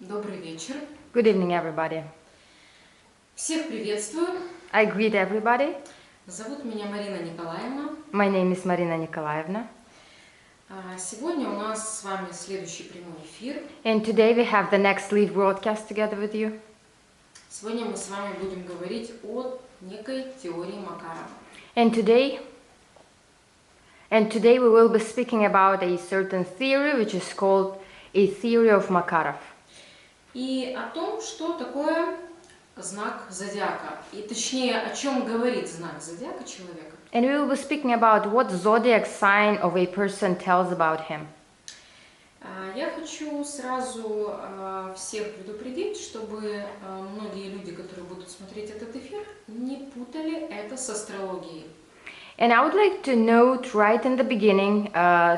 Добрый вечер. Good evening, everybody. Всех приветствую. I greet everybody. Зовут меня Марина Николаевна. My name is Marina Nikolaevna. Сегодня у нас с вами следующий прямой эфир. And today we have the next live broadcast together with you. Сегодня мы с вами будем говорить о некой теории Макарова. And today we will be speaking about a certain theory which is called a theory of Makarov. И о том, что такое знак зодиака. И точнее, о чем говорит знак зодиака человека. And we will be speaking about what zodiac sign of a person tells about him. Я хочу сразу всех предупредить, чтобы многие люди, которые будут смотреть этот эфир, не путали это с астрологией. And I would like to note right in the beginning,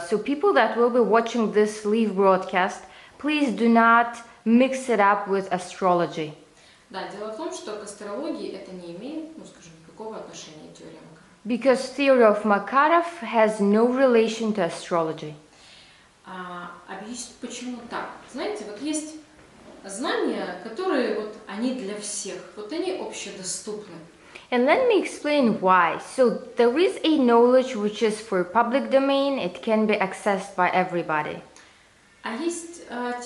so people that will be watching this live broadcast, please do not mix it up with astrology. Да, дело в том, что к астрологии это не имеет, скажем, никакого отношения теория Макарова. Because theory of Makarov has no relation to astrology. Объясню, почему так. Знаете, вот есть знания, которые вот они для всех, вот они общедоступны. And let me explain why. So there is a knowledge which is for public domain, it can be accessed by everybody. А есть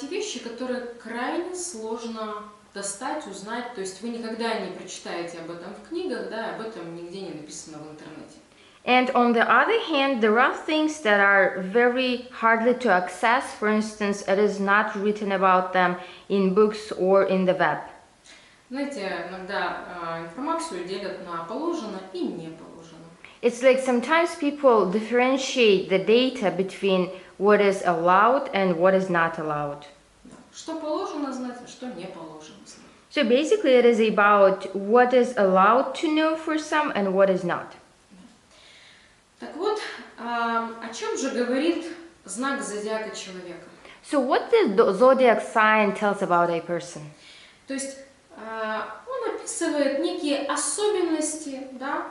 те вещи, которые крайне сложно достать, узнать, то есть вы никогда не прочитаете об этом в книгах, да, об этом нигде не написано в интернете. And on the other hand, there are things that are very hardly to access. For instance, it is not written about them in books or in the web. Знаете, иногда информацию делят на положено и не положено. It's like sometimes people differentiate the data between what is allowed and what is not allowed. Что положено знать, а что не положено знать. So basically it is about what is allowed to know for some and what is not. Так вот, о чем же говорит знак зодиака человека? So what the zodiac sign tells about a person? То есть он описывает некие особенности, да,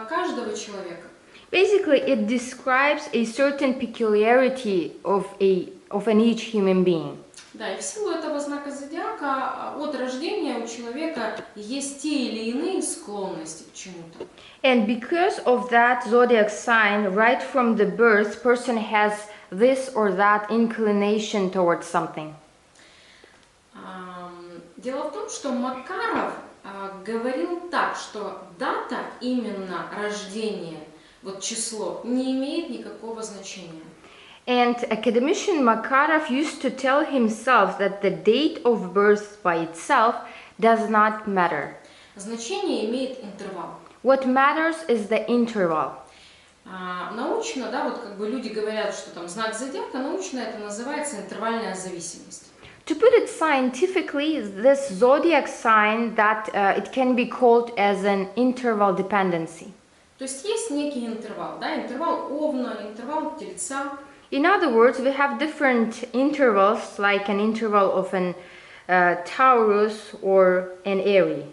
каждого человека. Basically it describes a certain peculiarity of an each human being. Да, и в силу этого знака зодиака от рождения у человека есть те или иные склонности к чему-то. And because of that zodiac sign, right from the birth, person has this or that inclination towards something. Дело в том, что Макаров говорил так, что дата именно рождения, вот число, не имеет никакого значения. And academician Makarov used to tell himself that the date of birth by itself does not matter. Значение имеет интервал. What matters is the interval. Научно, да, вот как бы люди говорят, что там знак зодиака, научно это называется интервальная зависимость. To put it scientifically, this zodiac sign that it can be called as an interval dependency. То есть есть некий интервал, да, интервал Овна, интервал Тельца. In other words, we have different intervals, like an interval of an Taurus or an Aries.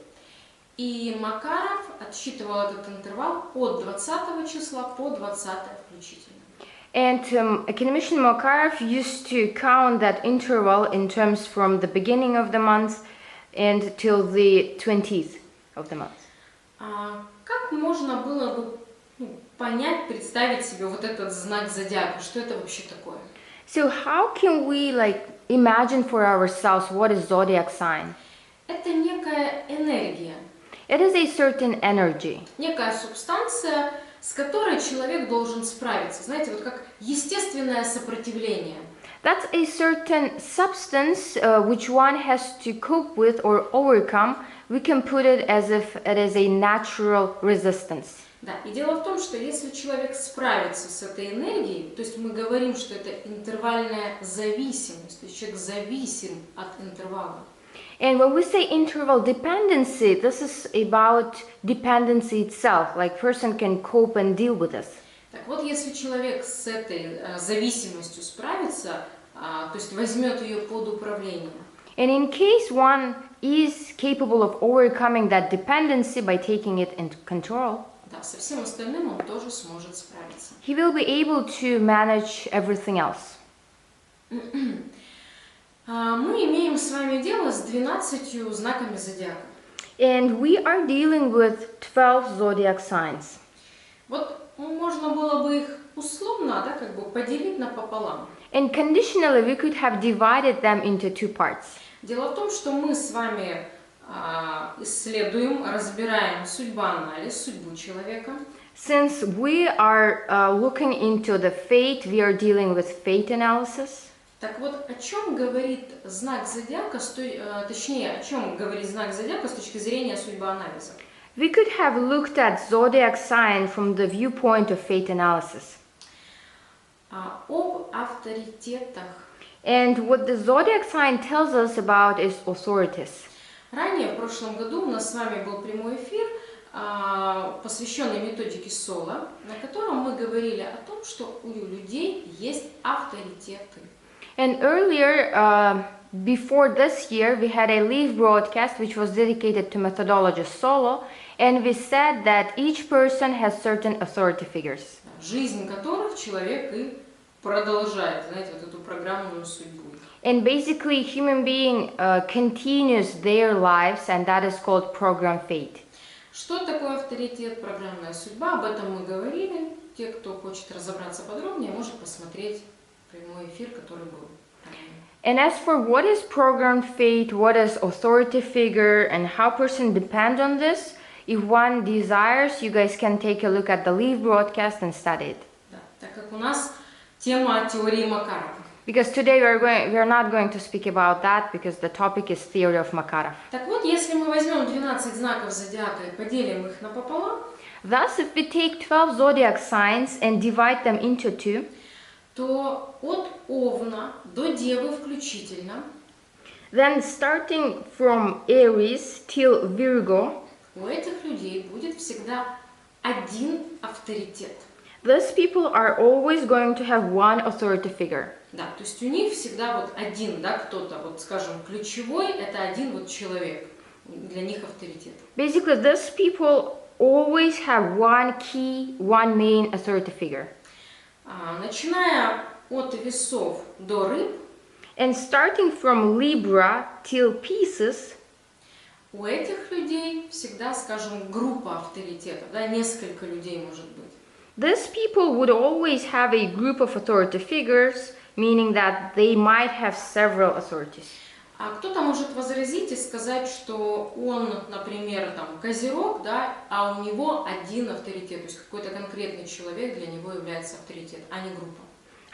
И Макаров отсчитывал этот интервал от 20 числа по 20 включительно. And academician Makarov used to count that interval in terms from the beginning of the month and till the 20th of the month. Как можно было бы понять, представить себе вот этот знак зодиака, что это вообще такое? So how can we imagine for ourselves what is zodiac sign? Это некая энергия. It is a certain energy. Некая субстанция, с которой человек должен справиться. Знаете, вот как естественное сопротивление. That's a certain substance which one has to cope with or overcome. We can put it as if it is a natural resistance. Да, и дело в том, что если человек справится с этой энергией, то есть мы говорим, что это интервальная зависимость, то есть человек зависим от интервала. And when we say interval dependency, this is about dependency itself, like person can cope and deal with this. Так вот, если человек с этой зависимостью справится, то есть возьмет ее под управление. And in case one is capable of overcoming that dependency by taking it into control, Да, со всем остальным он тоже сможет справиться. he will be able to manage everything else. Мы имеем с вами дело с 12 знаками зодиака. And we are dealing with 12 zodiac signs. Вот можно было бы их условно, да, как бы поделить напополам. And conditionally, we could have divided them into two parts. Дело в том, что мы с вами исследуем, разбираем судьбоанализ, судьбу человека. Since we are looking into the fate, we are dealing with fate analysis. Так вот, о чем говорит знак зодиака, точнее, о чем говорит знак зодиака с точки зрения судьбоанализа? We could have looked at zodiac sign from the viewpoint of fate analysis. Об авторитетах. And what the zodiac sign tells us about is authorities. Ранее, в прошлом году, у нас с вами был прямой эфир, посвященный методике Соло, на котором мы говорили о том, что у людей есть авторитеты. And earlier, before this year, we had a live broadcast which was dedicated to methodology Solo, and we said that each person has certain authority figures. Жизнь которых человек и продолжает, знаете, вот эту программную судьбу. And basically, human being continues their lives, and that is called program fate. Что такое авторитет, программная судьба? Об этом мы говорили. Те, кто хочет разобраться подробнее, может посмотреть прямой эфир, который был. And as for what is program fate, what is authority figure, and how person depend on this, if one desires, you guys can take a look at the live broadcast and study it. Да, так как у нас тема теории Макарова. Because today we are not going to speak about that because the topic is theory of Makarov. Так вот, если мы возьмем 12 знаков зодиака и поделим их напополам, Thus, if we take 12 zodiac signs and divide them into two, то от Овна до Девы включительно then starting from Aries till Virgo, у этих людей будет всегда один авторитет. these people are always going to have one authority figure. Да, то есть у них всегда вот один, да, кто-то, вот скажем, ключевой, это один вот человек, для них авторитет. Basically, these people always have one key, one main authority figure. Начиная от весов до рыб, And starting from Libra till Pisces, у этих людей всегда, скажем, группа авторитетов, да, несколько людей может быть. these people would always have a group of authority figures, meaning that they might have several authorities. А кто-то может возразить и сказать, что он, например, там, козерог, да, а у него один авторитет, то есть какой-то конкретный человек для него является авторитет, а не группа.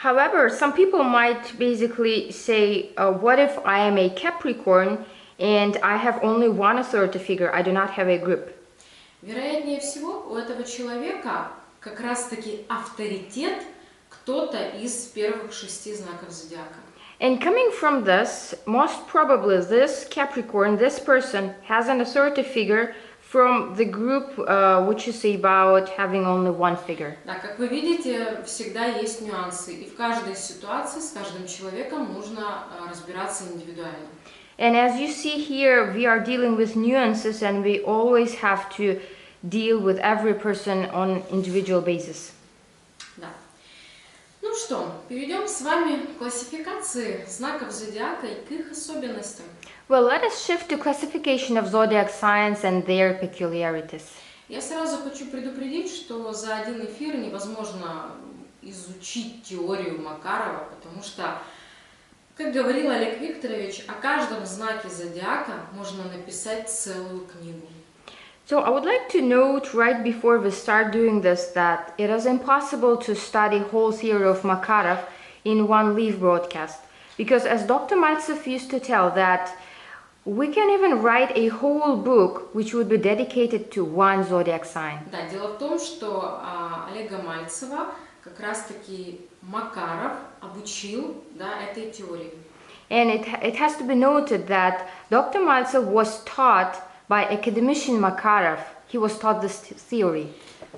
However, some people might basically say, what if I am a Capricorn and I have only one authority figure, I do not have a group? Вероятнее всего, у этого человека как раз-таки авторитет кто-то из первых 6 знаков зодиака. And coming from this, most probably this Capricorn, this person has an authority figure from the group which is about having only one figure. Да, как вы видите, всегда есть нюансы, и в каждой ситуации с каждым человеком нужно разбираться индивидуально. And as you see here, we are dealing with nuances and we always have to deal with every person on individual basis. Да. Ну что, перейдем с вами к классификации знаков зодиака и к их особенностям. Well, let us shift to classification of zodiac signs and their peculiarities. Я сразу хочу предупредить, что за один эфир невозможно изучить теорию Макарова, потому что, как говорил Олег Викторович, о каждом знаке зодиака можно написать целую книгу. So I would like to note right before we start doing this that it is impossible to study whole theory of Makarov in one live broadcast. Because as Dr. Maltsev used to tell that we can even write a whole book which would be dedicated to one zodiac sign. Да, дело в том, что Олега Мальцева как раз-таки Макаров обучил, да, этой теории. And it has to be noted that Dr. Maltsev was taught by academician Makarov. He was taught this theory.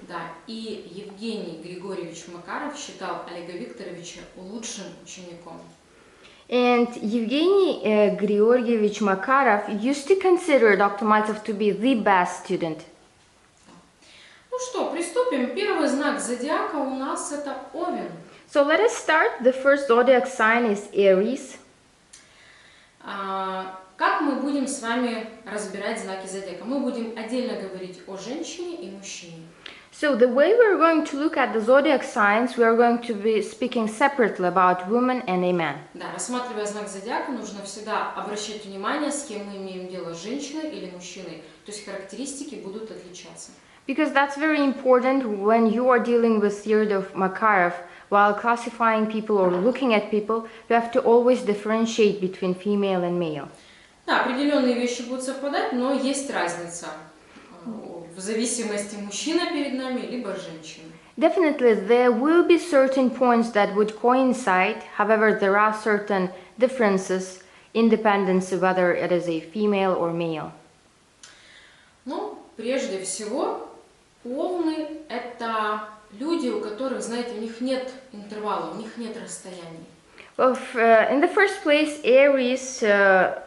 Да, и Евгений Григорьевич Макаров считал Олега Викторовича лучшим учеником. And Evgeny Georgievich Makarov used to consider Dr. Maltsev to be the best student. Ну что, приступим. Первый знак зодиака у нас это Овен. So let us start. The first zodiac sign is Aries. Как мы будем с вами разбирать знаки зодиака? Мы будем отдельно говорить о женщине и мужчине. So the way we're going to look at the zodiac signs, we are going to be speaking separately about woman and a man. Да, рассматривая знак зодиака, нужно всегда обращать внимание, с кем мы имеем дело, женщиной или мужчиной. То есть характеристики будут отличаться. Because that's very important when you are dealing with theory of Makarov. While classifying people or looking at people, you have to always differentiate between female and male. Да, определенные вещи будут совпадать, но есть разница в зависимости мужчина перед нами либо женщина. Definitely, there will be certain points that would coincide. However, there are certain differences, independent of whether it is a female or male. Ну, прежде всего, овны – это люди, у которых, знаете, у них нет интервала, у них нет расстояний. Well, in the first place, Aries,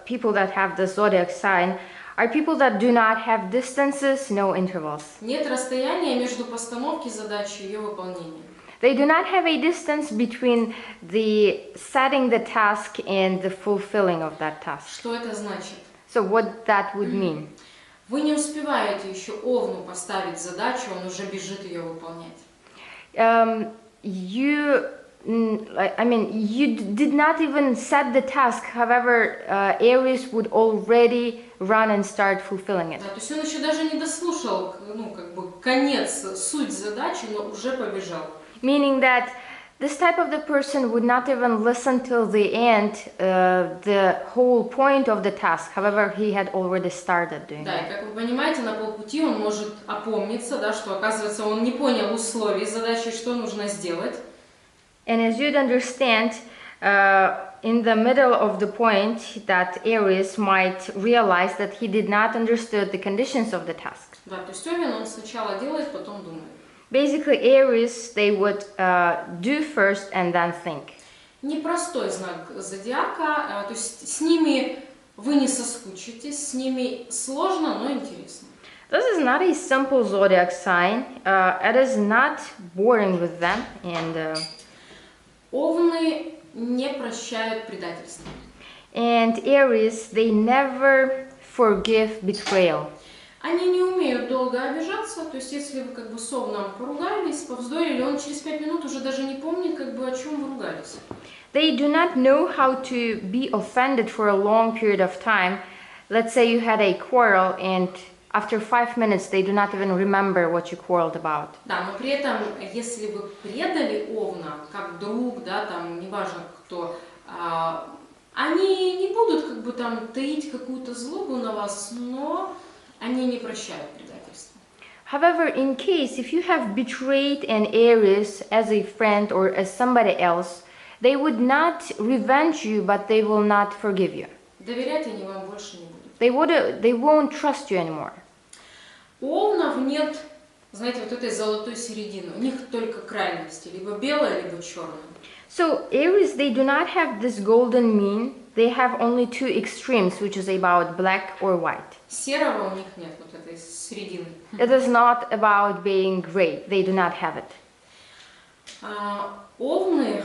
people that have the zodiac sign, are people that do not have distances, no intervals. Нет расстояния между постановкой задачи и ее выполнением. They do not have a distance between the setting the task and the fulfilling of that task. Что это значит? So what that would mean? Вы не успеваете еще овну поставить задачу, он уже бежит ее выполнять. You did not even set the task. However, Aries would already run and start fulfilling it. Да, то есть он еще даже не дослушал, конец, суть задачи, но уже побежал. Meaning that this type of the person would not even listen till the end, the whole point of the task. However, he had already started doing Да, it. и как вы понимаете, на полпути он может опомниться, да, что оказывается он не понял условий задачи, что нужно сделать. And as you'd understand, in the middle of the point, that Aries might realize that he did not understand the conditions of the task. Да, то есть Овен, он сначала делает, потом думает. Basically, Aries, they would do first and then think. Непростой знак зодиака, то есть с ними вы не соскучитесь, с ними сложно, но интересно. This is not a simple zodiac sign. It is not boring with them, and Овны не прощают предательства. And Aries, they never forgive betrayal. Они не умеют долго обижаться, то есть если вы с овном поругались, повздорили, он через 5 минут уже даже не помнит, о чем вы ругались. They do not know how to be offended for a long period of time. Let's say you had a quarrel and after 5 minutes they do not even remember what you quarreled about. Да, но при этом, если вы предали овна, как друг, да, там, неважно кто, они не будут таить какую-то злобу на вас, но они не прощают предательства. However, in case if you have betrayed an Aries as a friend or as somebody else, they would not revenge you, but they will not forgive you. Доверять они вам больше не будут. They won't trust you anymore. У овнов нет, знаете, вот этой золотой середины. У них только крайности, либо белое, либо черное. So Aries, they do not have this golden mean. They have only two extremes, which is about black or white. Серого у них нет, вот этой середины. It is not about being gray. They do not have it. Овны,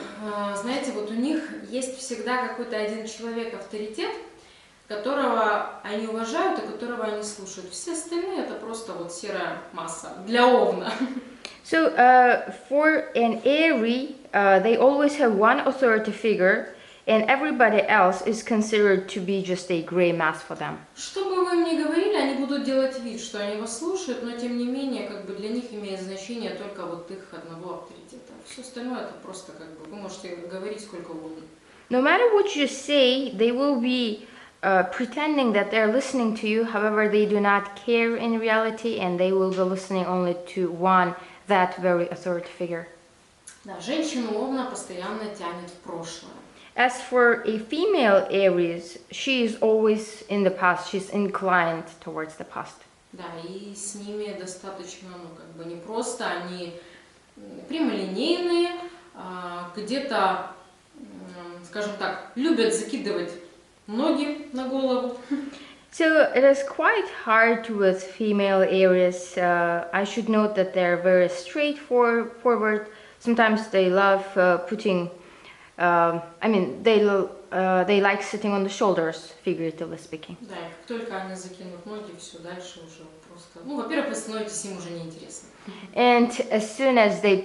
знаете, вот у них есть всегда какой-то один человек-авторитет, которого они уважают и которого они слушают. Все остальные это просто вот серая масса для овна. So for an Aries, they always have one authority figure, and everybody else is considered to be just a gray mass for them. Что бы вы им ни говорили, они будут делать вид, что они вас слушают, но тем не менее, для них имеет значение только вот их одного авторитета. Все остальное это просто вы можете говорить сколько угодно. No matter what you say, they will be pretending that they're listening to you. However, they do not care in reality, and they will be listening only to that very authority figure. Да, женщину овна постоянно тянет в прошлое. As for a female Aries, she is always in the past. She's inclined towards the past. Да, и с ними достаточно, непросто. Они прямолинейные, где-то, скажем так, любят закидывать ноги на голову. So it is quite hard with female Aries. I should note that they're very straightforward. Sometimes they love putting, they they like sitting on the shoulders, figuratively speaking. Да, и как только они закинут ноги, все дальше уже просто... Ну, во-первых, вы становитесь им уже неинтересны. And as soon as they,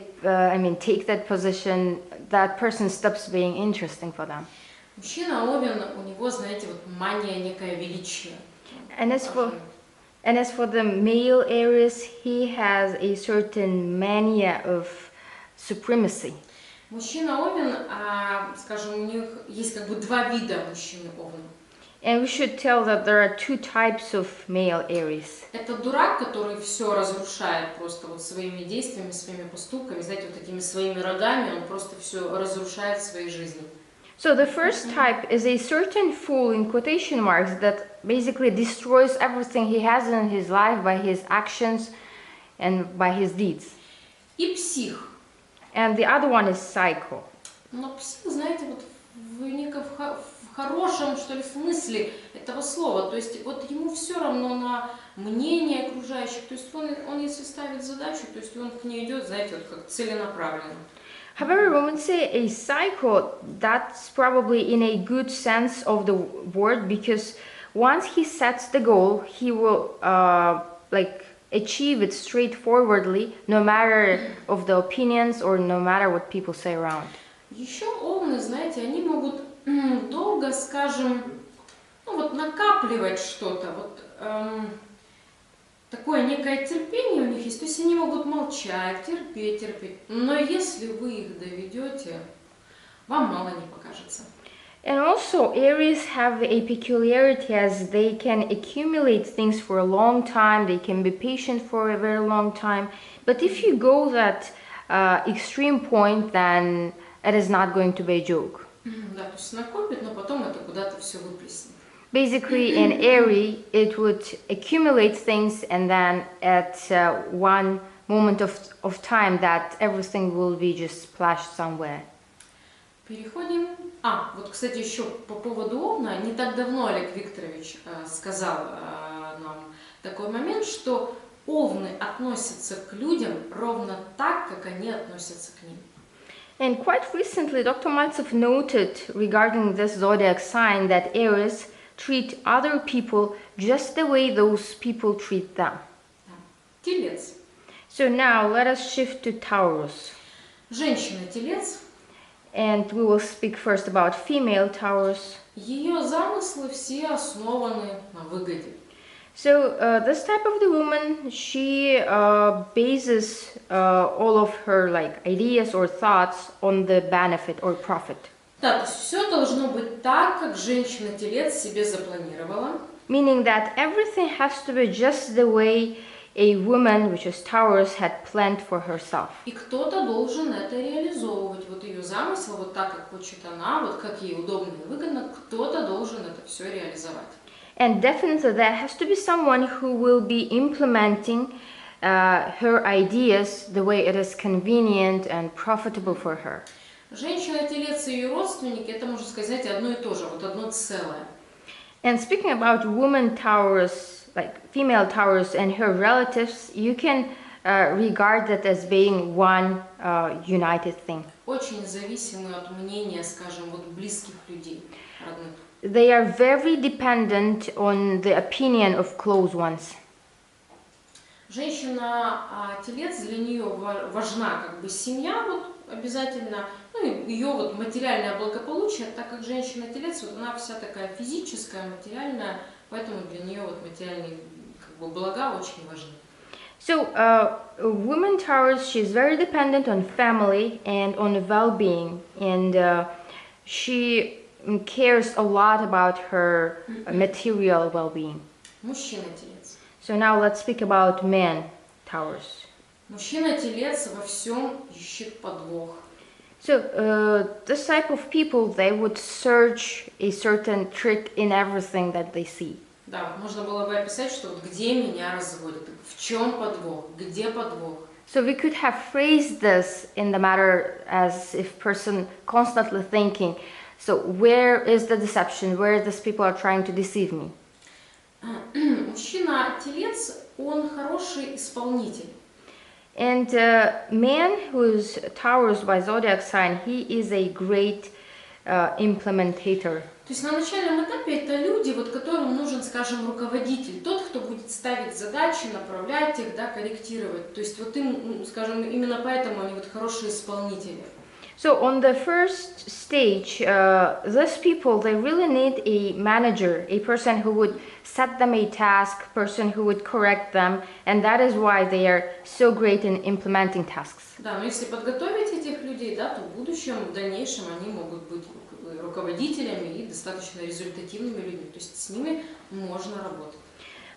take that position, that person stops being interesting for them. Мужчина Овен, у него, знаете, вот мания некое величие. And as for the male Aries, he has a certain mania of supremacy. Мужчина Овен, скажем, у них есть как бы два вида мужчины Овен. And we should tell that there are two types of male Aries. Это дурак, который все разрушает просто вот своими действиями, своими поступками, знаете, вот этими своими рогами, он просто все разрушает в своей жизни. So the first type is a certain fool in quotation marks that basically destroys everything he has in his life by his actions and by his deeds. И псих. And the other one is psycho. Но псих, знаете, вот в неком в хорошем, что ли, смысле этого слова. То есть вот ему все равно на мнение окружающих. То есть он если ставит задачу, то есть он к ней идет, знаете, вот как целенаправленно. However, when we say a psycho, that's probably in a good sense of the word, because once he sets the goal, he will achieve it straightforwardly, no matter of the opinions or no matter what people say around. Еще овны, знаете, они могут долго, скажем, ну вот накапливать что-то, вот такое некое терпение у них есть, то есть они могут молчать, терпеть, но если вы их доведете, вам мало не покажется. And also, Aries have a peculiarity as they can accumulate things for a long time, they can be patient for a very long time, but if you go that extreme point, then it is not going to be a joke. Да, то есть накопит, но потом это куда-то все выплеснет. Basically, in Aries, it would accumulate things, and then at one moment of time, that everything will be just splashed somewhere. Переходим. Вот, кстати, еще по поводу Овна. Не так давно Олег Викторович сказал нам такой момент, что Овны относятся к людям ровно так, как они относятся к ним. And quite recently, Dr. Maltsev noted regarding this zodiac sign that Aries treat other people just the way those people treat them. Телец. So now let us shift to Taurus. Женщина-телец. And we will speak first about female Taurus. Ее замыслы все основаны на выгоде. So this type of the woman, she bases all of her ideas or thoughts on the benefit or profit. Да, то есть все должно быть так, как женщина-телец себе запланировала. Meaning that everything has to be just the way a woman, which is Taurus, had planned for herself. И кто-то должен это реализовывать. Вот ее замысел, вот так, как хочет она, вот как ей удобно и выгодно, кто-то должен это все реализовать. And definitely there has to be someone who will be implementing her ideas the way it is convenient and profitable for her. Женщина-телец и ее родственники, это, можно сказать, знаете, одно и то же, вот одно целое. And speaking about woman Taurus, female Taurus and her relatives, you can regard that as being one united thing. Очень зависимы от мнения, скажем, вот близких людей, родных. They are very dependent on the opinion of close ones. Женщина-телец, для нее важна как бы семья, вот обязательно, ну и ее вот материальное благополучие, так как женщина-телец, вот она вся такая физическая, материальная, поэтому для нее вот материальные как бы блага очень важны. So, woman Taurus, she's very dependent on family and on well-being, and she cares a lot about her material well-being. Мужчина-телец. So now let's speak about men Taurus. Мужчина-телец во всем ищет подвох. So this type of people, they would search a certain trick in everything that they see. Да, можно было бы описать, что вот где меня разводят, в чем подвох, где подвох. So we could have phrased this in the matter as if person constantly thinking, so where is the deception, where these people are trying to deceive me? Мужчина-телец, он хороший исполнитель. And man who is Taurus by zodiac sign, he is a great implementator. То есть на начальном этапе это люди, вот которым нужен, скажем, руководитель, тот, кто будет ставить задачи, направлять их, да, корректировать. То есть вот им, скажем, именно поэтому они вот хорошие исполнители. So on the first stage, these people, they really need a manager, a person who would set them a task, person who would correct them, and that is why they are so great in implementing tasks. Да, но если подготовить этих людей, да, то в будущем, в дальнейшем они могут быть руководителями и достаточно результативными людьми. То есть с ними можно работать.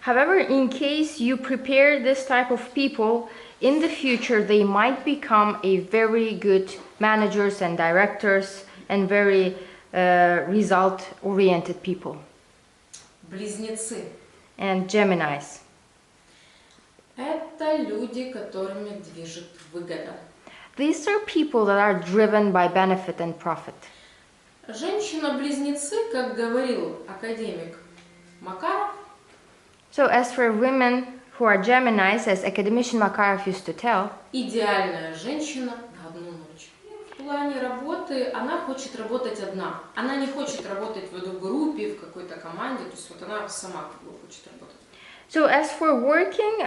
However, in case you prepare this type of people, in the future they might become a very good managers and directors and very result-oriented people. Близнецы. And Geminis. Это люди, которыми движет выгода. These are people that are driven by benefit and profit. Женщина-близнецы, как говорил академик Макаров. So as for women who are Geminis, as academician Makarov used to tell, идеальная женщина на одну ночь. В плане работы она хочет работать одна. Она не хочет работать в группе, в какой-то команде. То есть вот она сама хочет работать. So as for working,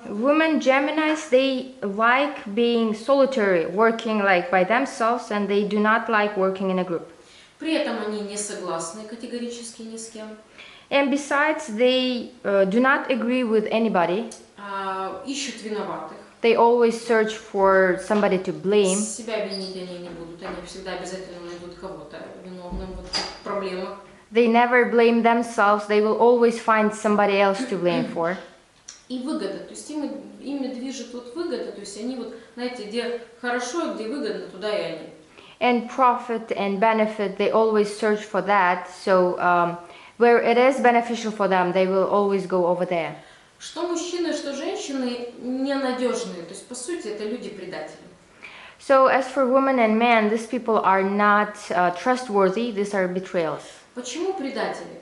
women Geminis, they like being solitary, working like by themselves, and they do not like working in a group. При этом они не согласны категорически ни с кем. And besides, they do not agree with anybody. Ищут виноватых. They always search for somebody to blame. Себя винить они не будут. Они всегда обязательно найдут кого-то виновным в проблемах. They never blame themselves. They will always find somebody else to blame for. И выгода. То есть ими движет вот выгода. То есть они вот, знаете, где хорошо, где выгодно, туда и они. And profit and benefit, they always search for that. So where it is beneficial for them, they will always go over there. Что мужчины, что женщины ненадежные. То есть, по сути, это люди-предатели. So as for women and men, these people are not trustworthy. These are betrayals. Почему предатели?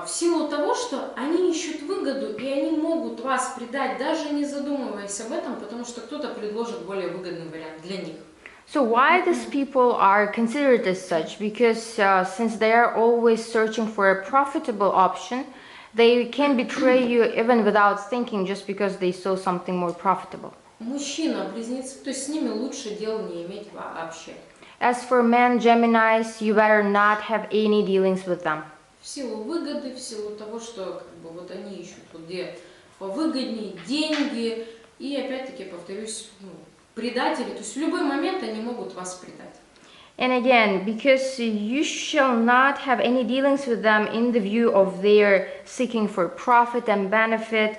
В силу того, что они ищут выгоду, и они могут вас предать, даже не задумываясь об этом, потому что кто-то предложит более выгодный вариант для них. So why these people are considered as such? Because since they are always searching for a profitable option, they can betray you even without thinking, just because they saw something more profitable. Мужчина-близнецы, то есть с ними лучше дел не иметь вообще. As for men Geminis, you better not have any dealings with them. В силу выгоды, в силу того, что как бы, вот они ищут вот где повыгоднее, деньги, и опять-таки, повторюсь, предатели, то есть в любой момент они могут вас предать. And again, because you shall not have any dealings with them in the view of their seeking for profit and benefit,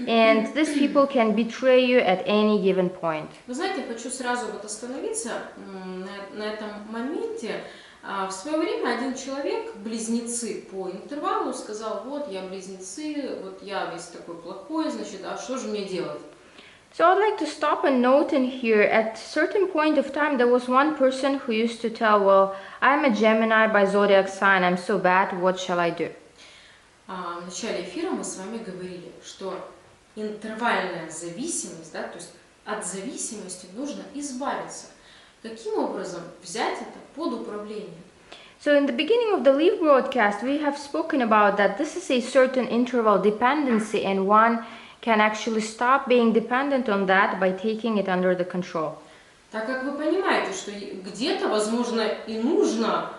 and these people can betray you at any given point. Вы знаете, хочу сразу вот остановиться на этом моменте. В свое время один человек, близнецы по интервалу, сказал: вот я близнецы, вот я весь такой плохой, значит, а что же мне делать? So I'd like to stop and note in here, at a certain point of time, there was one person who used to tell, well, I'm a Gemini by zodiac sign, I'm so bad, what shall I do? В начале эфира мы с вами говорили, что интервальная зависимость, да, то есть от зависимости нужно избавиться. Каким образом взять это под управление? So in the beginning of the live broadcast, we have spoken about that this is a certain interval dependency, and one can actually stop being dependent on that by taking it under the control. Так как вы понимаете, что где-то, возможно, и нужно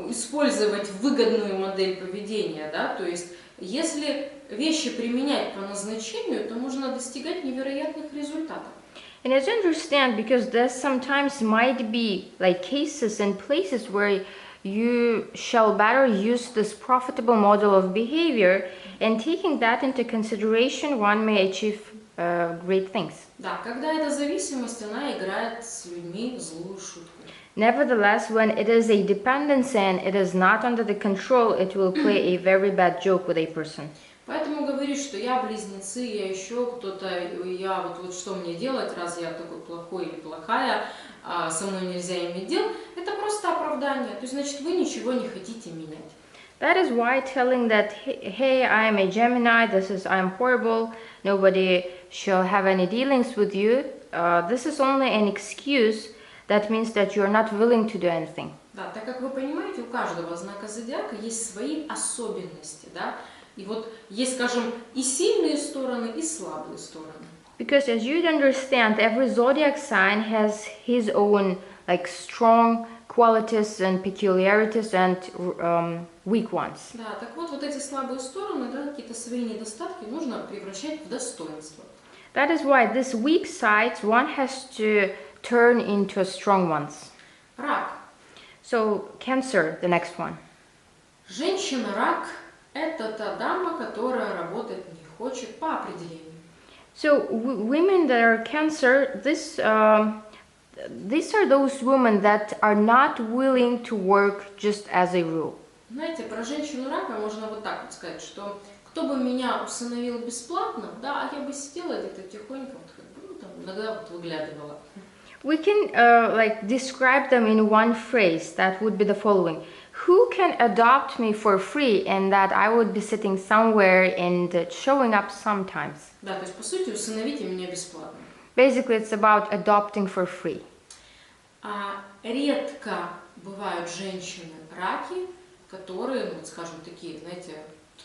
использовать выгодную модель поведения, да, то есть если вещи применять по назначению, то можно достигать невероятных результатов. And as you understand, because there sometimes might be like cases and places where you shall better use this profitable model of behavior, and taking that into consideration, one may achieve great things. Да, когда эта зависимость, она играет с людьми злую шутку. Nevertheless, when it is a dependency and it is not under the control, it will play a very bad joke with a person. Поэтому говоришь, что я близнецы, я еще кто-то, я вот что мне делать, раз я такой плохой или плохая, со мной нельзя иметь дел, это просто оправдание. То есть, значит, вы ничего не хотите менять. That is why telling that, hey, I am a Gemini, I'm horrible, nobody shall have any dealings with you, this is only an excuse that means that you're not willing to do anything. Да, так как вы понимаете, у каждого знака зодиака есть свои особенности, да, и вот есть, скажем, и сильные стороны, и слабые стороны. Because as you'd understand, every zodiac sign has his own like strong qualities and peculiarities and weak ones. Да, так вот, вот эти слабые стороны, да, какие-то свои недостатки нужно превращать в достоинство. That is why these weak sides one has to turn into strong ones. Рак. So Cancer, the next one. Женщина-рак – это та дама, которая работать не хочет по определению. So women that are Cancer, these are those women that are not willing to work just as a rule. Знаете, про женщину-рака можно вот так вот сказать, что кто бы меня усыновил бесплатно, да, а я бы сидела где-то тихонько, вот, как бы, ну, там, иногда вот выглядывала. We can like describe them in one phrase that would be the following. Who can adopt me for free and that I would be sitting somewhere and showing up sometimes? Да, то есть, по сути, усыновите меня бесплатно. Basically, it's about adopting for free. А редко бывают женщины-раки, которые, ну, скажем, такие, знаете,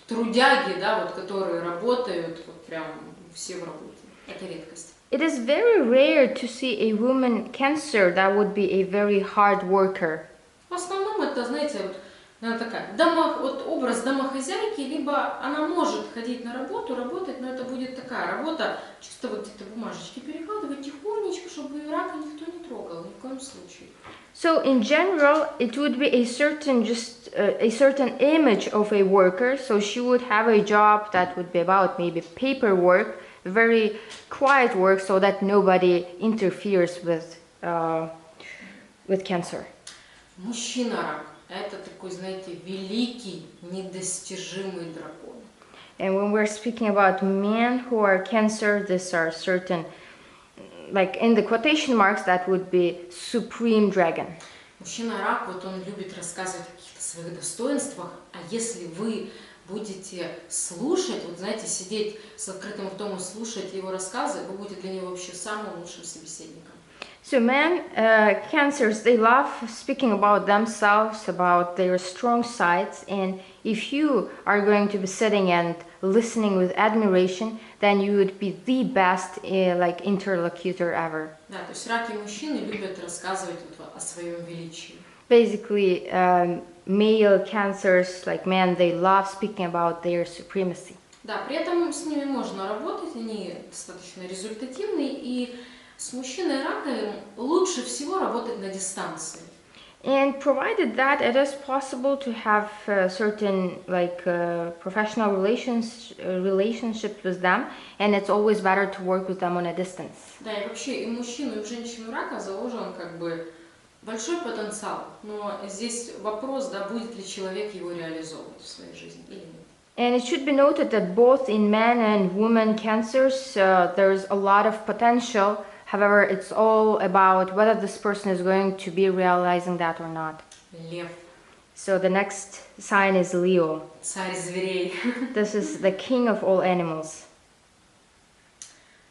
трудяги, да, вот, которые работают, вот прям все в работе. Это редкость. It is very rare to see a woman Cancer that would be a very hard worker. В основном это, знаете, вот, наверное, такая, вот образ домохозяйки, либо она может ходить на работу, работать, но это будет такая работа, чисто вот где-то бумажечки перекладывать тихонечко, чтобы рака никто не трогал, ни в коем случае. So in general, it would be a certain image of a worker. So she would have a job that would be about maybe paperwork, very quiet work, so that nobody interferes with Cancer. Мужчина-рак – это такой, знаете, великий, недостижимый дракон. And when we're speaking about men who are Cancer, these are certain, like in the quotation marks, that would be supreme dragon. Мужчина-рак, вот он любит рассказывать о каких-то своих достоинствах, а если вы будете слушать, вот знаете, сидеть с открытым ртом и слушать его рассказы, вы будете для него вообще самым лучшим собеседником. So men, Cancers, they love speaking about themselves, about their strong sides, and if you are going to be sitting and listening with admiration, then you would be the best like interlocutor ever. Да, то есть раки мужчины любят рассказывать вот о своем величии. Basically, male Cancers, like men, they love speaking about their supremacy. Да, при этом с ними можно работать, они достаточно результативные, и с мужчиной раком лучше всего работать на дистанции. And provided that it is possible to have certain like professional relationships with them, and it's always better to work with them on a distance. Да, и вообще и мужчину, и в женщину рака заложен как бы большой потенциал, но здесь вопрос, да, будет ли человек его реализовывать в своей жизни или нет. And it should be noted that both in men and women Cancers, there's a lot of potential. However, it's all about whether this person is going to be realizing that or not. Лев. So the next sign is Leo. Царь зверей. This is the king of all animals.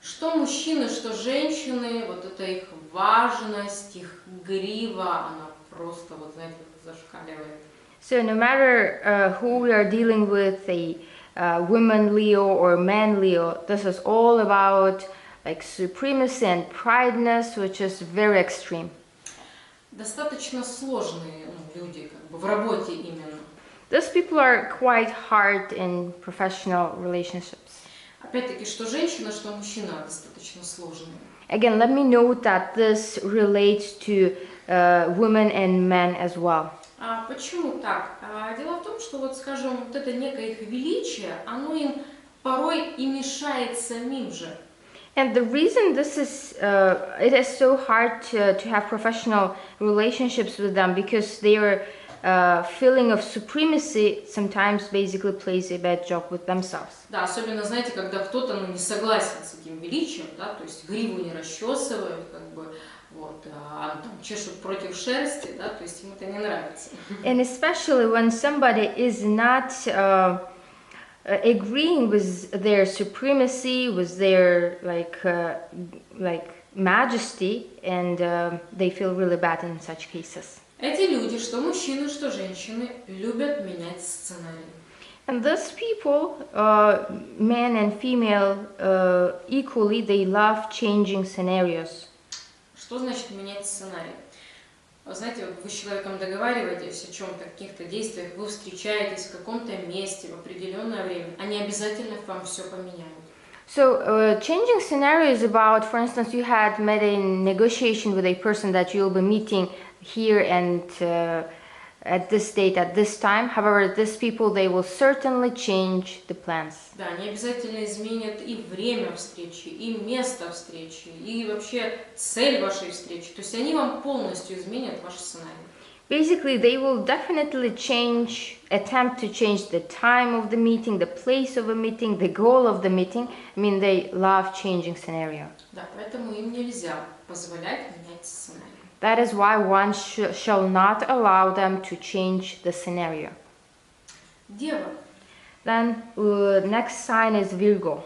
Что мужчины, что женщины, вот это их важность, их грива, она просто, вот знаете, зашкаливает. So no matter who we are dealing with, a woman Leo or man Leo, this is all about like supremacy and prideness, which is very extreme. Достаточно сложные люди, как бы в работе именно. These people are quite hard in professional relationships. Опять-таки, что женщина, что мужчина достаточно сложные. Again, let me note that this relates to women and men as well. А почему так? Дело в том, что вот, скажем, вот это некое их величие, оно им порой и мешает самим же. And the reason this is, it is so hard to have professional relationships with them because their feeling of supremacy sometimes basically plays a bad job with themselves. Да, особенно, знаете, когда кто-то не согласен с этим величием, да, то есть гриву не расчесывают, как бы, вот, а там чешут против шерсти, да, то есть им это не нравится. And especially when somebody is not agreeing with their supremacy, with their like majesty, and they feel really bad in such cases. Эти люди, что мужчины, что женщины, любят менять сценарий. And those people, men and female equally, they love changing scenarios. Что значит менять сценарий? Вы знаете, вы с человеком договариваетесь о чем-то, каких-то действиях, вы встречаетесь в каком-то месте в определенное время, они обязательно вам все поменяют. So changing scenario is about, for instance, you had met a negotiation with a person that you'll be meeting here and at this date, at this time. However, these people, they will certainly change the plans. Да, они обязательно изменят и время встречи, и место встречи, и вообще цель вашей встречи. То есть они вам полностью изменят ваш сценарий. Basically, they will definitely attempt to change the time of the meeting, the place of a meeting, the goal of the meeting. I mean, they love changing scenario. Да, поэтому им нельзя позволять менять сценарий. That is why one shall not allow them to change the scenario. Дева. Then next sign is Virgo.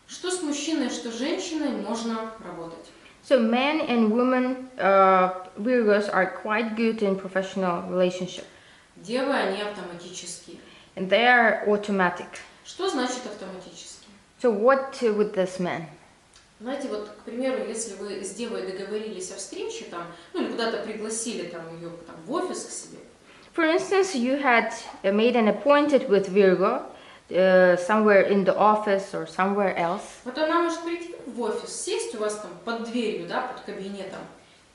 Что с мужчиной, что с женщиной можно работать? So men and women, Virgos, are quite good in professional relationship. Девы, они автоматические. And they are automatic. Что значит автоматически? So what with this man? Знаете, вот, к примеру, если вы с девой договорились о встрече, там, ну или куда-то пригласили там, ее там, в офис к себе. For instance, you had made an appointment with Virgo somewhere in the office or somewhere else. Вот она может прийти в офис, сесть у вас там под дверью, да, под кабинетом,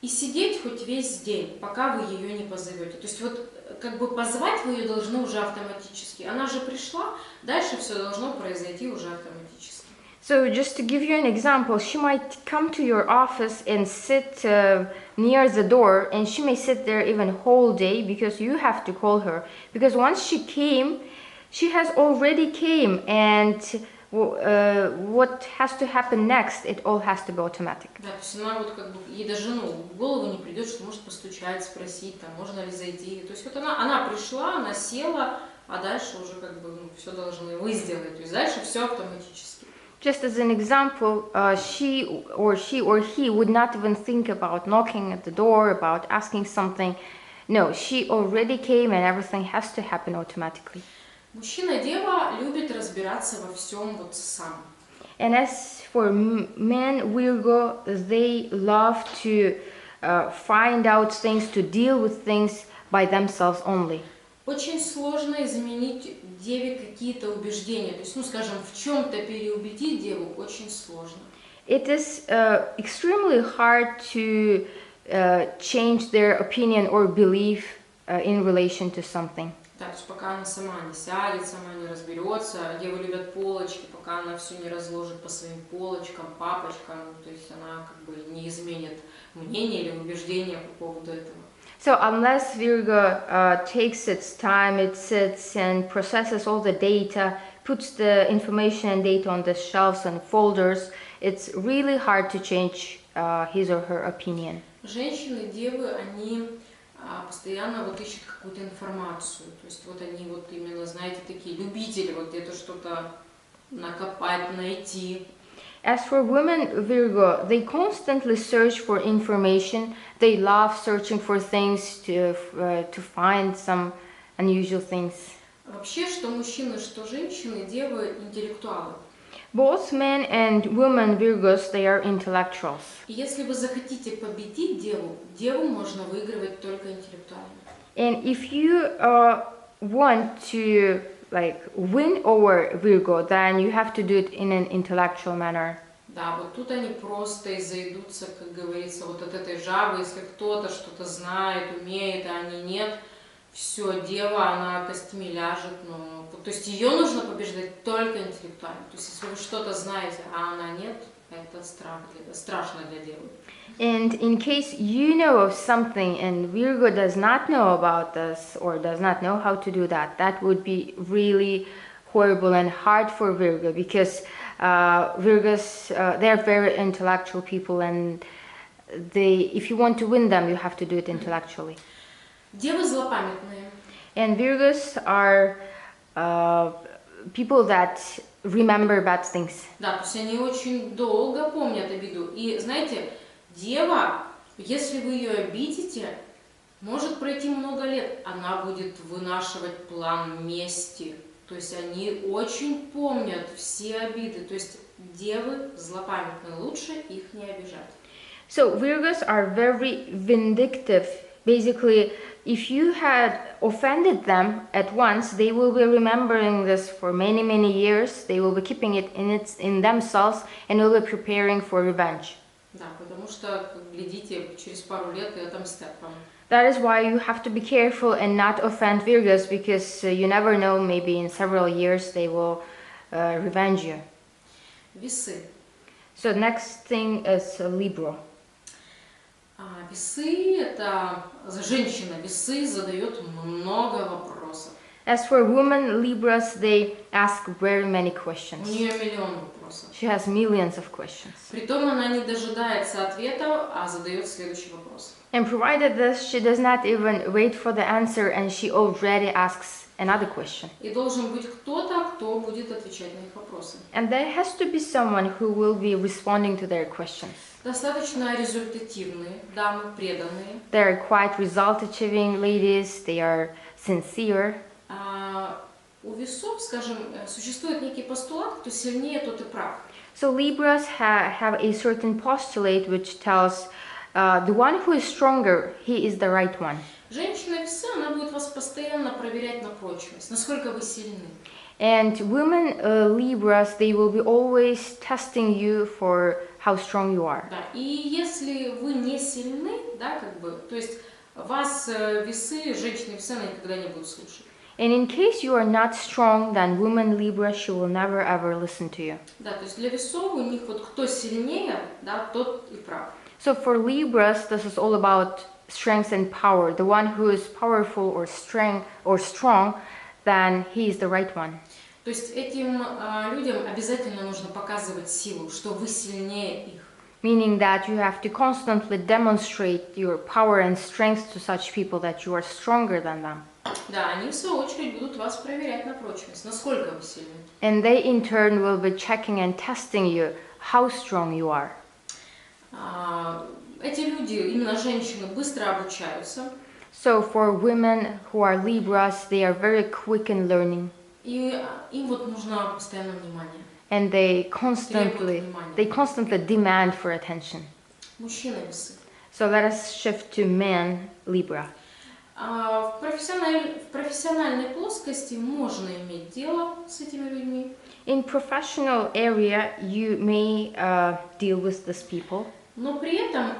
и сидеть хоть весь день, пока вы ее не позовете. То есть вот как бы позвать вы ее должны уже автоматически. Она же пришла, дальше все должно произойти уже автоматически. So just to give you an example, she might come to your office and sit near the door, and she may sit there even whole day because you have to call her. Because once she came, she has already came, and what has to happen next, it all has to be automatic. Да, то есть она вот как бы, ей даже в голову не придет, что может постучать, спросить, там, можно ли зайти. То есть вот она пришла, она села, а дальше уже как бы все должны вы сделать. То есть дальше все автоматически. Just as an example, she or he would not even think about knocking at the door, about asking something. No, she already came and everything has to happen automatically. Мужчина-дева любит разбираться во всем вот сам. And as for men, Virgo, they love to find out things, to deal with things by themselves only. Очень сложно изменить деве какие-то убеждения. То есть, ну, скажем, в чем-то переубедить деву очень сложно. It is extremely hard to change their opinion or belief in relation to something. Да, то есть пока она сама не сядет, сама не разберется, девы любят полочки, пока она все не разложит по своим полочкам, папочкам, то есть она как бы не изменит мнение или убеждения по поводу этого. So unless Virgo takes its time, it sits and processes all the data, puts the information and data on the shelves and folders, it's really hard to change his or her opinion. Женщины, девы, они постоянно вот ищут какую-то информацию, то есть вот они вот именно, знаете, такие любители, вот где-то что-то накопать, найти. As for women, Virgo, they constantly search for information. They love searching for things to find some unusual things. Вообще, что мужчины, что женщины, девы интеллектуалы. Both men and women Virgos, they are intellectuals. И если вы захотите победить деву можно выигрывать только интеллектуально. And if you want to win over Virgo, then you have to do it in an intellectual manner. Да, вот тут они просто и зайдутся, как говорится, вот от этой жабы, если кто-то что-то знает, умеет, а они нет, все, дева, она костьми ляжет, но, то есть ее нужно побеждать только интеллектуально. То есть если вы что-то знаете, а она нет, это страшно для девы. And in case you know of something and Virgo does not know about this or does not know how to do that, that would be really horrible and hard for Virgo because Virgos, they're very intellectual people and if you want to win them, you have to do it intellectually. Девы злопамятные. And Virgos are people that remember bad things. Да, то есть они очень долго помнят обиду. И знаете, дева, если вы ее обидите, может пройти много лет, она будет вынашивать план мести. То есть они очень помнят все обиды. То есть девы злопамятны, лучше их не обижать. So Virgos are very vindictive. Basically, if you had offended them at once, they will be remembering this for many, many years. They will be keeping it in themselves and will be preparing for revenge. Да, потому что, глядите, через пару лет и отомстят вам. That is why you have to be careful and not offend Virgos, because you never know, maybe in several years they will revenge you. Весы. So next thing is Libra. Весы — это женщина. Весы задает много вопросов. As for women, Libras, they ask very many questions. У нее миллион вопросов. She has millions of questions. Притом она не дожидается ответа, а задает следующий вопрос. And provided this, she does not even wait for the answer, and she already asks another question. И должен быть кто-то, кто будет отвечать на их вопросы. And there has to be someone who will be responding to their questions. Достаточно результативные дамы, преданные. They are quite result-achieving ladies. They are sincere. У весов, скажем, существует некий постулат, кто сильнее, тот и прав. So Libras have a certain postulate which tells the one who is stronger, he is the right one. Женщина-весы, она будет вас постоянно проверять на прочность, насколько вы сильны. And women Libras, they will be always testing you for how strong you are. Да, и если вы не сильны, да, как бы, то есть вас весы, женщины-весы, она никогда не будут слушать. And in case you are not strong, then woman Libra, she will never ever listen to you. Да, то есть для весов у них вот кто сильнее, да, тот и прав. So for Libras, this is all about strength and power. The one who is powerful or strong, then he is the right one. То есть этим людям обязательно нужно показывать силу, что вы сильнее их. Meaning that you have to constantly demonstrate your power and strength to such people that you are stronger than them. Да, они в свою очередь будут вас проверять на прочность, насколько вы сильны. And they in turn will be checking and testing you how strong you are. Эти люди, именно женщины, быстро обучаются. So for women who are Libras, they are very quick in learning. И им вот нужно постоянное внимание. And they constantly demand for attention. Мужчины весы. So let us shift to men Libra. В профессиональной плоскости можно иметь дело с этими людьми. In professional area, you may deal with these people. Но при этом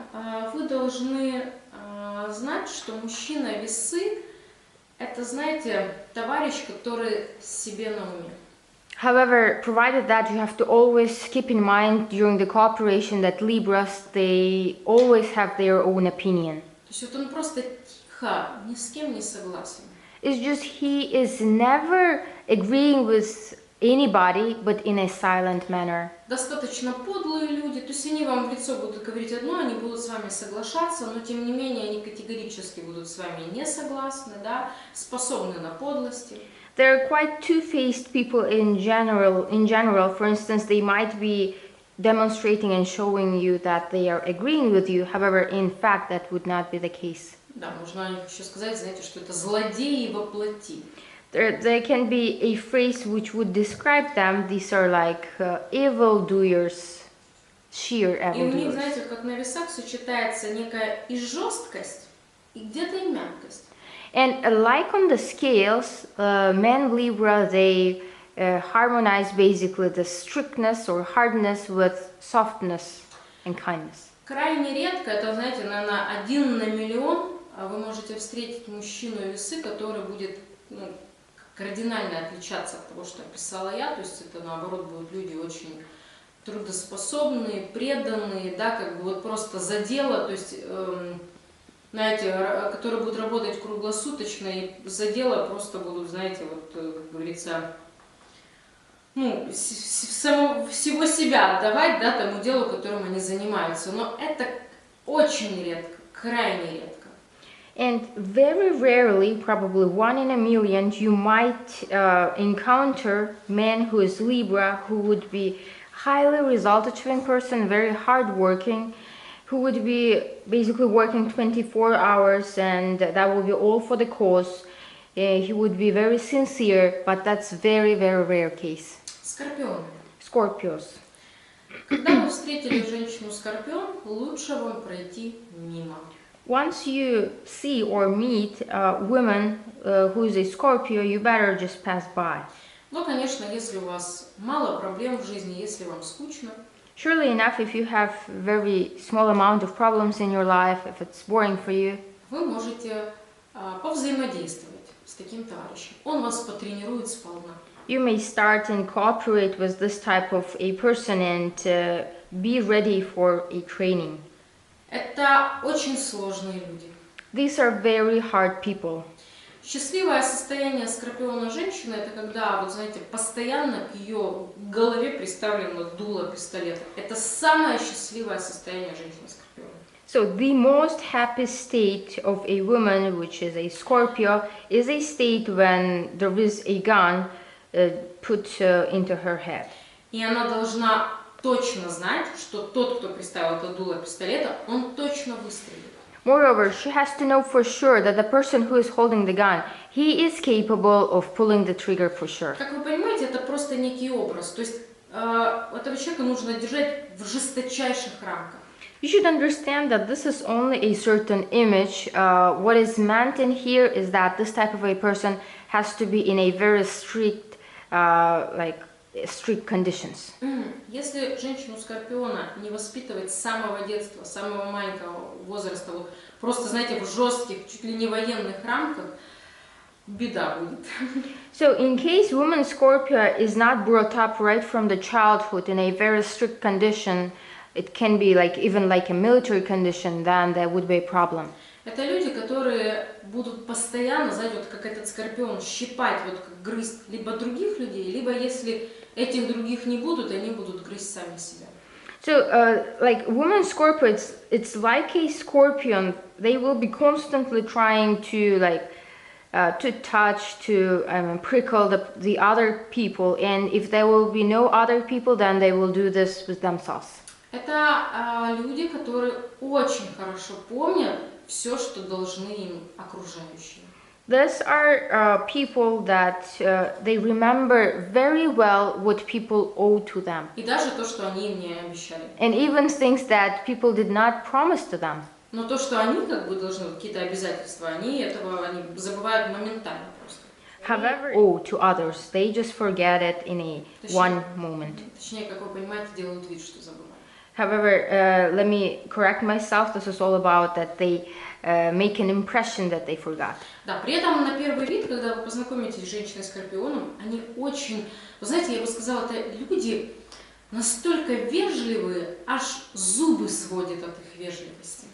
вы должны знать, что мужчина весы — это, знаете, товарищ, который себе на уме. However, provided that you have to always keep in mind during the cooperation that Libras, they always have their own opinion. То есть вот он просто тихо, ни с кем не согласен. It's just he is never agreeing with anybody, but in a silent manner. Достаточно подлые люди, то есть они вам в лицо будут говорить одно, они будут с вами соглашаться, но тем не менее они категорически будут с вами не согласны, да, способны на подлости. There are quite two-faced people in general. For instance, they might be demonstrating and showing you that they are agreeing with you. However, in fact, that would not be the case. Да, можно еще сказать, знаете, что это злодеи во плоти. There can be a phrase which would describe them. These are like evildoers, sheer И у них, evildoers. знаете, как на весах сочетается некая и жесткость, и где-то и мягкость. And like on the scales, men Libra, they harmonize basically the strictness or hardness with softness and kindness. Крайне редко, это, знаете, наверное, 1 на миллион, вы можете встретить мужчину весы, который будет кардинально отличаться от того, что описала я, то есть это наоборот будут люди очень трудоспособные, преданные, да, как бы вот просто за дело, то есть, знаете, которые будут работать круглосуточно и за дело просто будут, знаете, вот, как говорится, ну, всего себя отдавать, да, тому делу, которым они занимаются, но это очень редко, крайне редко. And very rarely, probably 1 in a million, you might encounter man who is Libra, who would be highly result-achieving person, very hardworking, who would be basically working 24 hours, and that would be all for the cause. He would be very sincere, but that's very, very rare case. Скорпионы. Scorpios. Когда вы встретили женщину-скорпион, лучше вам пройти мимо. Once you see or meet a woman who is a Scorpio, you better just pass by. Но, конечно, если у вас мало проблем в жизни, если вам скучно, Surely enough, if you have very small amount of problems in your life, if it's boring for you, вы можете повзаимодействовать с таким товарищем. Он вас потренирует сполна. you may start and cooperate with this type of a person and be ready for a training. Это очень сложные люди. These are very hard people. Счастливое состояние скорпиона женщины — это когда, вот знаете, постоянно к ее голове приставлено дуло пистолета. Это самое счастливое состояние женщины-скорпиона. So the most happy state of a woman, which is a Scorpio, is a state when there is a gun put into her head. И она должна точно знать, что тот, кто приставил это дуло пистолета, он точно выстрелит. Moreover, she has to know for sure that the person who is holding the gun, he is capable of pulling the trigger for sure. Как вы понимаете, это просто некий образ. То есть этого человека нужно держать в жесточайших рамках. You should understand that this is only a certain image. What is meant in here is that this type of a person has to be in a very strict, strict conditions. Если женщину-скорпиона не воспитывать с самого детства, с самого маленького возраста, вот просто, знаете, в жестких, чуть ли не военных рамках, беда будет. So in case woman Scorpio is not brought up right from the childhood in a very strict condition, it can be like even like a military condition, then there would be a problem. Это люди, которые будут постоянно, знаете, вот как этот скорпион, щипать, вот как грызть либо других людей, либо если этих других не будут, они будут грызть сами себя. So like woman Scorpio, it's like a scorpion. They will be constantly trying to to touch, to prickle the other people, and if there will be no other people, then they will do this with themselves. Это люди, которые очень хорошо помнят все, что должны им окружающие. These are people that they remember very well what people owe to them. И даже то, что они им не обещали. And even things that people did not promise to them. Но то, что они как бы должны, какие-то обязательства, они забывают моментально просто. However, owe to others, they just forget it in one moment. Точнее, как вы понимаете, делают вид, что забывают. However, let me correct myself. This is all about that they make an impression that they forgot. Да, при этом на первый вид, когда вы познакомитесь с женщиной-скорпионом, они очень, вы знаете, я бы сказала, это люди настолько вежливые, аж зубы сводят от их вежливости.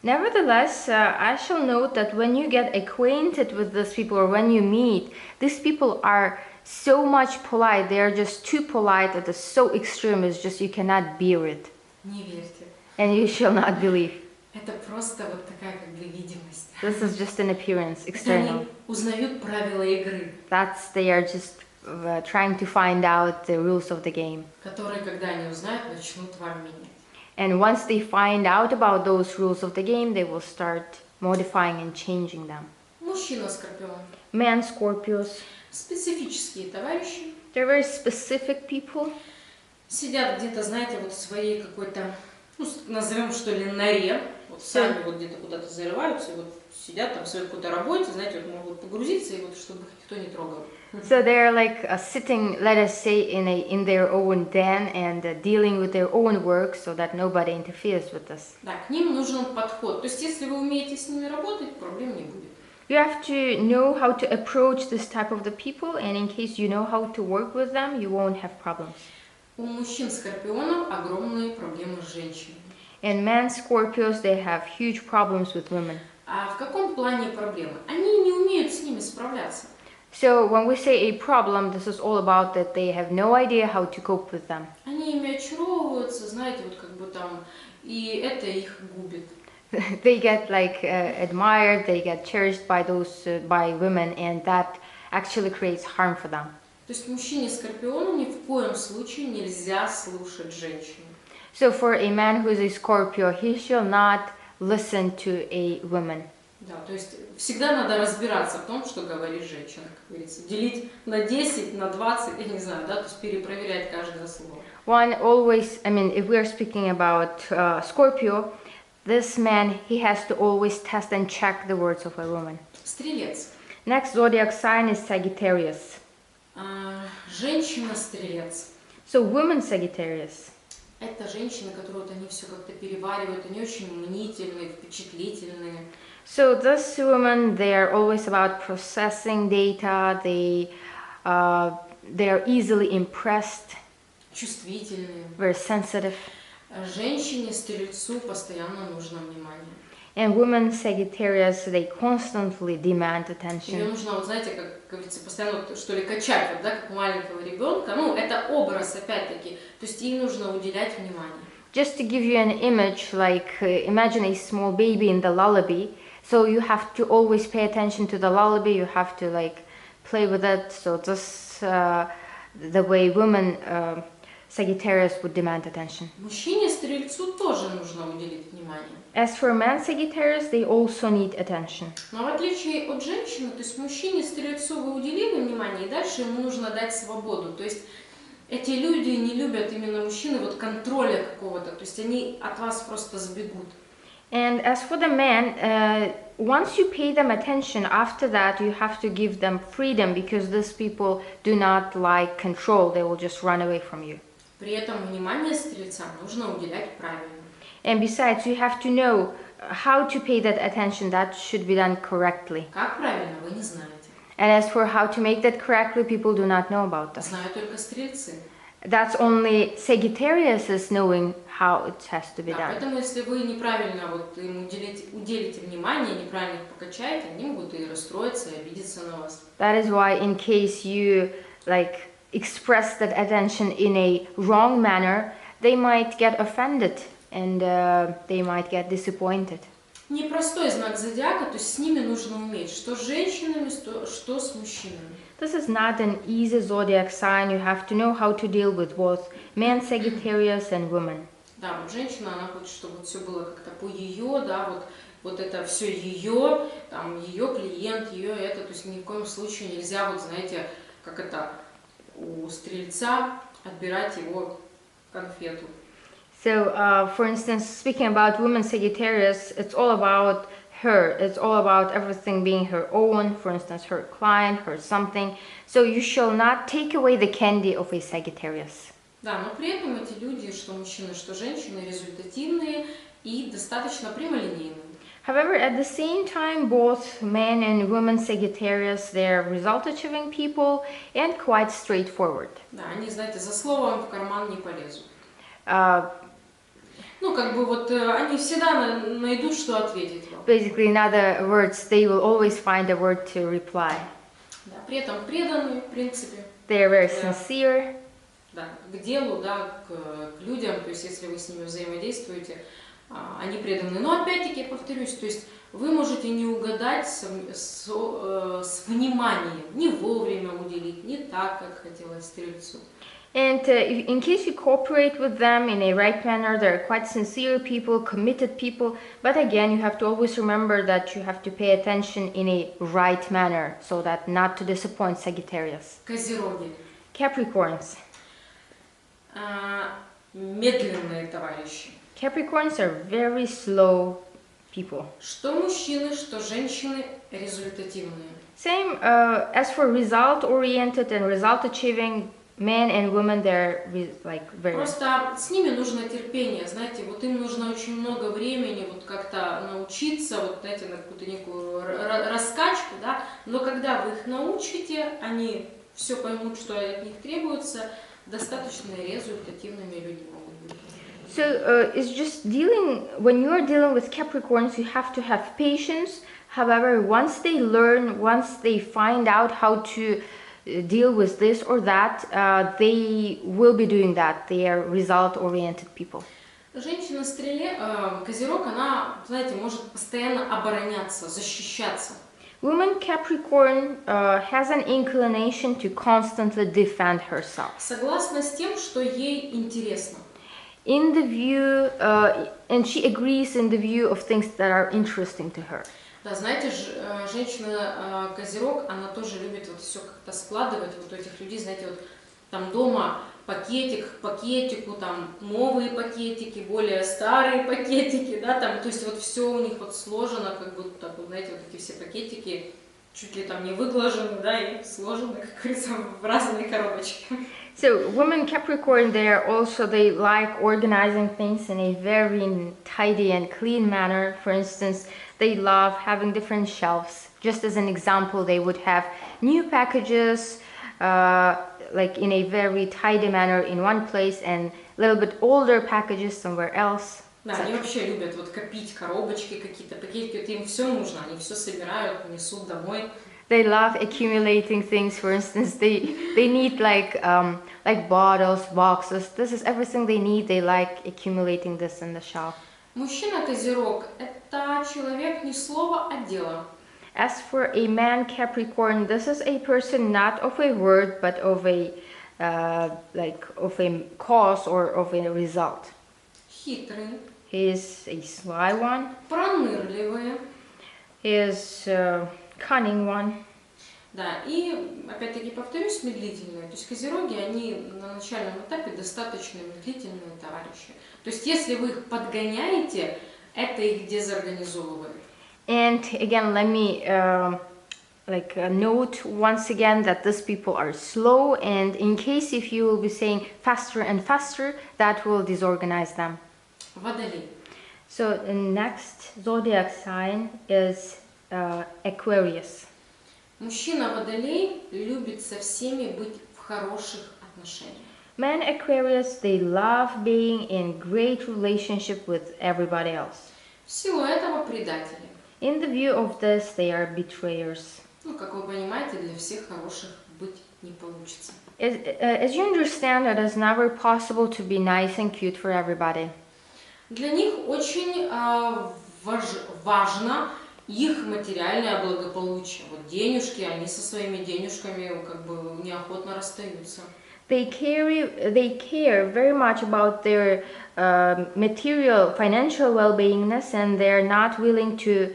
Nevertheless, I shall note that when you get acquainted with these people or when you meet, these people are so much polite. They are just too polite. It is so extreme. It's just you cannot bear it. Не верьте. And you shall not believe. Это просто вот такая как бы видимость. This is just an appearance, external. Они узнают правила игры. They are just trying to find out the rules of the game. Которые, когда они узнают, начнут вам менять. And once they find out about those rules of the game, they will start modifying and changing them. Мужчина-скорпион. Men Scorpios. Специфические товарищи. They're very specific people. Сидят где-то, знаете, вот в своей какой-то, ну, назовем что ли, норе. Вот сами вот где-то куда-то зарываются, и вот сидят там в своей какой-то работе, знаете, вот могут погрузиться, и вот чтобы их никто не трогал. So they're like sitting, let us say, in their own den and dealing with their own work, so that nobody interferes with us. Да, к ним нужен подход. То есть, если вы умеете с ними работать, проблем не будет. You have to know how to approach this type of the people, and in case you know how to work with them, you won't have problems. У мужчин-скорпионов огромные проблемы с женщинами. And men Scorpios, they have huge problems with women. А в каком плане проблемы? Они не умеют с ними справляться. So when we say a problem, this is all about that they have no idea how to cope with them. Они ими очаровываются, знаете, вот как бы там, и это их губит. they get like admired, they get cherished by those by women, and that actually creates harm for them. То есть мужчине-скорпиону ни в коем случае нельзя слушать женщину. So for a man who is a Scorpio, he shall not listen to a woman. Да, то есть всегда надо разбираться в том, что говорит женщина, как говорится. Делить на 10, на 20, я не знаю, да, то есть перепроверять каждое слово. One always, I mean, if we are speaking about Scorpio, this man, he has to always test and check the words of a woman. Стрелец. Next zodiac sign is Sagittarius. Женщина-стрелец. So woman Sagittarius. Это женщины, которые вот они все как-то переваривают, они очень мнительные, впечатлительные. So this women, they are always about processing data. They are easily impressed. Чувствительные. Very sensitive. Женщине-стрельцу постоянно нужно внимание. And women Sagittarius, they constantly demand Ее attention. нужно, вот знаете, как говорится, постоянно что ли качать, вот, да, как маленького ребенка. Ну, это образ, опять-таки. То есть ей нужно уделять внимание. Just to give you an image, like imagine a small baby in the lullaby. So you have to always pay attention to the lullaby. You have to like play with it. So this the way women Sagittarius would demand attention. Мужчине-стрельцу тоже нужно уделить внимание. As for men Sagittarius, they also need attention. Но в отличие от женщины, то есть мужчине-стрельцу вы уделили внимание, и дальше ему нужно дать свободу. То есть эти люди не любят именно мужчины вот контроля какого-то, то есть они от вас просто сбегут. And as for the men, once you pay them attention, after that you have to give them freedom because these people do not like control. They will just run away from you. При этом внимание стрельца нужно уделять правильно. And besides, you have to know how to pay that attention. That should be done correctly. Как правильно, вы не знаете. And as for how to make that correctly, people do not know about that. Знают только стрельцы. That's only Sagittarius is knowing how it has to be Да, done. поэтому если вы неправильно вот им уделите внимание, неправильно их покачаете, они могут и расстроиться, и обидеться на вас. That is why, in case you like express that attention in a wrong manner, they might get offended and they might get disappointed. Непростой знак зодиака, то есть с ними нужно уметь, что с женщинами, что с мужчинами. This is not an easy zodiac sign. You have to know how to deal with both men Sagittarius and women. Да, вот женщина, она хочет, чтобы все было как-то по ее, да, вот это все ее, там, ее клиент, ее это, то есть ни в коем случае нельзя, вот знаете, как это у стрельца отбирать его конфету. So, for instance, speaking about women Sagittarius, it's all about her. It's all about everything being her own. For instance, her client, her something. So you shall not take away the candy of a Sagittarius. Да, но при этом эти люди, что мужчины, что женщины, результативные и достаточно прямолинейные. However, at the same time, both men and women Sagittarius, they're result-achieving people and quite straightforward. Да, они, знаете, за словом в карман не полезут. Ну, как бы вот они всегда найдут, что ответить вам. Basically, in other words, they will always find a word to reply. Да, при этом преданные, в принципе. They are very sincere. Да, к делу, да, к людям, то есть если вы с ними взаимодействуете, они преданы. Но опять-таки, я повторюсь, то есть вы можете не угадать с вниманием, не вовремя уделить, не так, как хотелось стрельцу. And in case you cooperate with them in a right manner, they're quite sincere people, committed people. But again, you have to always remember that you have to pay attention in a right manner so that not to disappoint Sagittarius. Козероги. Capricorns. Медленные товарищи. Capricorns are very slow people. Что мужчины, что женщины результативные. Same as for result-oriented and result-achieving, men and women, they're like very... Просто с ними нужно терпение, знаете, вот им нужно очень много времени, вот как-то научиться, вот знаете, на какую-то некую раскачку, да, но когда вы их научите, они все поймут, что от них требуется, достаточно результативными людьми могут быть. So it's just when you're dealing with Capricorns, you have to have patience. However, once they learn, once they find out how to deal with this or that, they will be doing that. They are result-oriented people. Женщина-стреле, Козерог, она, знаете, может постоянно обороняться, защищаться. Woman Capricorn has an inclination to constantly defend herself. Согласна с тем, что ей интересно. In the view, and she agrees in the view of things that are interesting to her. Да, знаете, женщина Козерог, она тоже любит вот все как-то складывать, вот у этих людей, знаете, вот там дома пакетик к пакетику, там новые пакетики, более старые пакетики, да, там, то есть вот все у них вот сложено, как будто так вот, знаете, вот эти все пакетики чуть ли там не выглажены, да, и сложены, как говорится, в разные коробочки. So women Capricorn, they like organizing things in a very tidy and clean manner. For instance, they love having different shelves. Just as an example, they would have new packages, like in a very tidy manner in one place, and a little bit older packages somewhere else. Да, они вообще любят вот копить коробочки, какие-то пакетики, вот им все нужно, они все собирают, несут домой. They love accumulating things. For instance, they need like bottles, boxes. This is everything they need. They like accumulating this in the shelf. Мужчина Козерог – это человек не слова, а дело. As for a man Capricorn, this is a person not of a word, but of a of a cause or of a result. Хитрый. He is a sly one. Пронырливый. He is cunning one. Да, и опять-таки повторюсь, медлительные. То есть козероги, они на начальном этапе достаточно медлительные товарищи. То есть если вы их подгоняете, это их дезорганизовывает. And again, let me note once again that these people are slow, and in case if you will be saying faster and faster, that will disorganize them. Водолей. So the next zodiac sign is Aquarius. Мужчина Водолей любит со всеми быть в хороших отношениях. Men Aquarius, they love being in great relationship with everybody else. В силу этого предатели. In the view of this, they are betrayers. Ну, как вы понимаете, для всех хороших быть не получится. As you understand, it is never possible to be nice and cute for everybody. Для них очень важно их материальное благополучие. Вот денежки, они со своими денежками как бы неохотно расстаются. They care very much about their material, financial well-beingness, and they're not willing to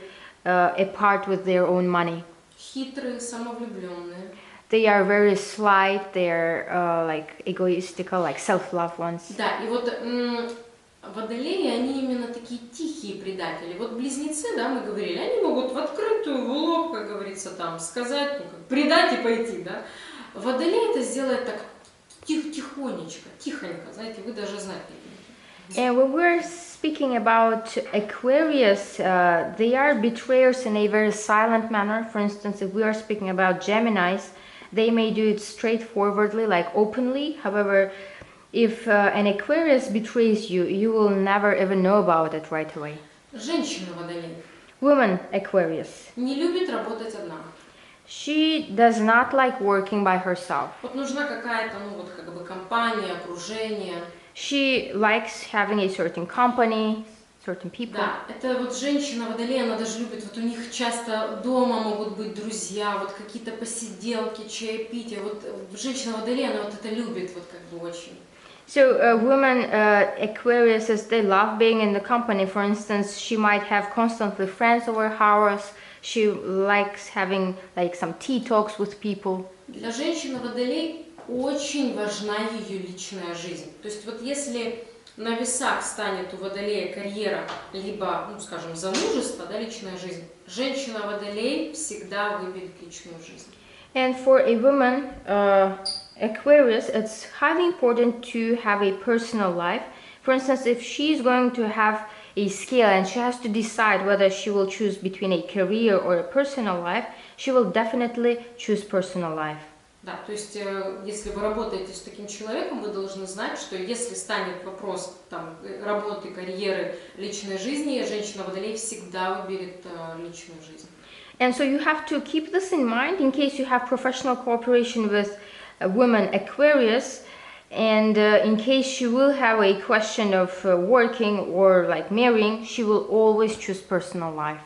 part with their own money. Хитрые, самовлюбленные. They are very sly, they're like egoistical, like self-love ones. Да, и вот водолеи, они именно такие тихие предатели. Вот близнецы, да, мы говорили, они могут в открытую, в лоб, как говорится, там, сказать, ну, как предать и пойти, да. Водолей это сделает так тихонечко, тихонько, знаете, вы даже знать не будете. And when we're speaking about Aquarius, they are betrayers in a very silent manner. For instance, if we are speaking about Geminis, they may do it straightforwardly, like openly. However, if an Aquarius betrays you, you will never even know about it right away. Женщина Водолей. Woman Aquarius. Не любит работать одна. She does not like working by herself. Вот нужна какая-то, ну вот как бы компания, окружение. She likes having a certain company, certain people. Да, это вот женщина Водолей, она даже любит, вот у них часто дома могут быть друзья, вот какие-то посиделки, чаепития. Вот женщина Водолей, она вот это любит, вот как бы очень. So women Aquarius, they love being in the company. For instance, she might have constantly friends over her house. She likes having like some tea talks with people. Для женщины Водолей очень важна ее личная жизнь. То есть вот если на весах станет у Водолея карьера, либо, ну скажем, замужество, да, личная жизнь, женщина Водолей всегда выберет личную жизнь. And for a woman Aquarius, it's highly important to have a personal life. For instance, if she's going to have a skill and she has to decide whether she will choose between a career or a personal life, she will definitely choose personal life. Да, то есть, если вы работаете с таким человеком, вы должны знать, что если станет вопрос там, работы, карьеры, личной жизни, женщина Водолей всегда выберет личную жизнь. And so you have to keep this in mind in case you have professional cooperation with a woman Aquarius. And in case she will have a question of working or like marrying, she will always choose personal life.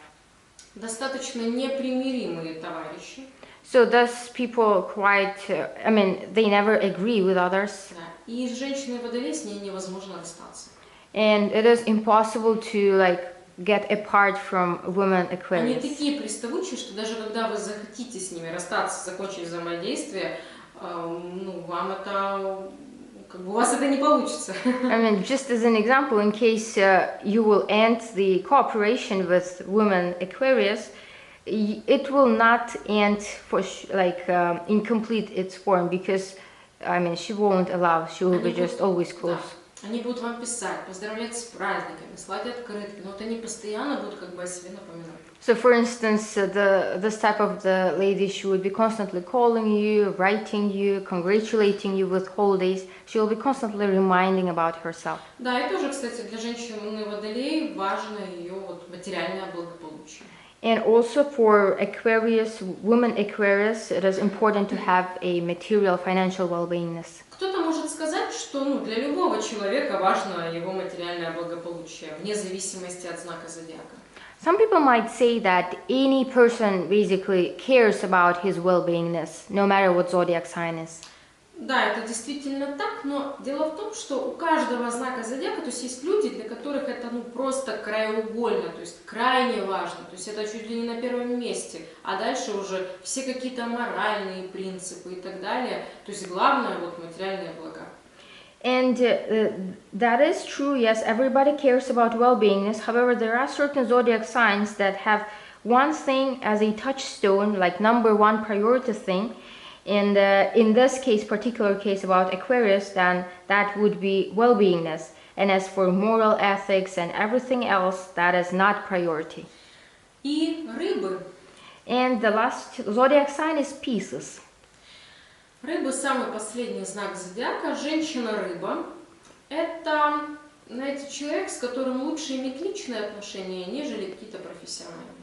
Достаточно непримиримые товарищи. So thus people quite, they never agree with others. Да. И с женщиной Водолей с ней невозможно расстаться. And it is impossible to like get apart from women Aquarius. Они такие приставучие, что даже когда вы захотите с ними расстаться, закончить взаимодействие, вам это, у вас это не получится. Just as an example, in case you will end the cooperation with women Aquarius, it will not end for incomplete its form, because she won't allow, she will be just always close. Да. Они будут вам писать, поздравлять с праздниками, слать открытки, но вот они постоянно будут о себе напоминать. So for instance, this type of the lady, she would be constantly calling you, writing you, congratulating you with holidays. She will be constantly reminding about herself. Да, и тоже, кстати, для женщины Водолей важно ее материальное благополучие. And also for Aquarius, women Aquarius, it is important to have a material financial well-beingness. Кто-то может сказать, что для любого человека важно его материальное благополучие, вне зависимости от знака зодиака. Some people might say that any person basically cares about his well-beingness, no matter what zodiac sign is. Да, это действительно так, но дело в том, что у каждого знака зодиака, то есть люди, для которых это просто краеугольно, то есть крайне важно, то есть это чуть ли не на первом месте, а дальше уже все какие-то моральные принципы и так далее, то есть главное материальные блага. And that is true, yes, everybody cares about well-beingness. However, there are certain zodiac signs that have one thing as a touchstone, like number one priority thing. And in this case, particular case about Aquarius, then that would be well-beingness. And as for moral ethics and everything else, that is not priority. И рыбы. And the last zodiac sign is Pisces. Рыбы самый последний знак зодиака. Женщина-рыба – это, человек, с которым лучше иметь личные отношения, нежели какие-то профессиональные.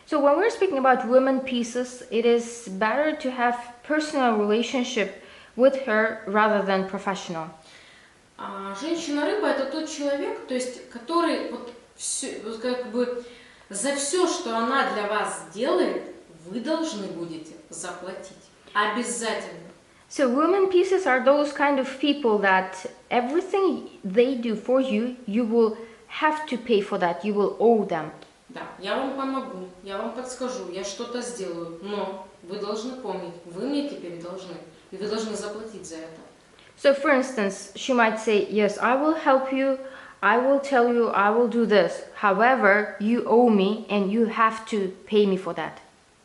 So when we're speaking about women Pisces, it is better to have personal relationship with her rather than professional. Женщина-рыба – это тот человек, то есть, который за все, что она для вас делает, вы должны будете заплатить. Обязательно. So women Pisces are those kind of people that everything they do for you, you will have to pay for that, you will owe them. Да, я вам помогу, я вам подскажу, я что-то сделаю, но вы должны помнить, вы мне теперь должны, и вы должны заплатить за это. So for instance, she might say, yes, I will help you, I will tell you, I will do this. However, you owe me and you have to pay me for that.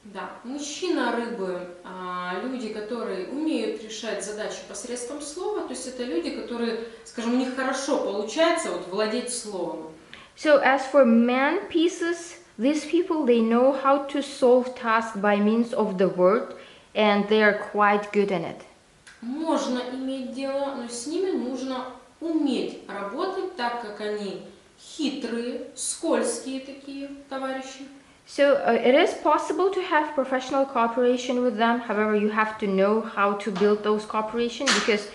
Да, мужчина-рыбы, люди, которые умеют решать задачи посредством слова, то есть это люди, которые, скажем, у них хорошо получается владеть словом. So as for men Pisces, these people, they know how to solve tasks by means of the word, and they are quite good in it. Можно иметь дело, но с ними нужно уметь работать, так как они хитрые, скользкие такие товарищи. So it is possible to have professional cooperation with them. However, you have to know how to build those cooperation, because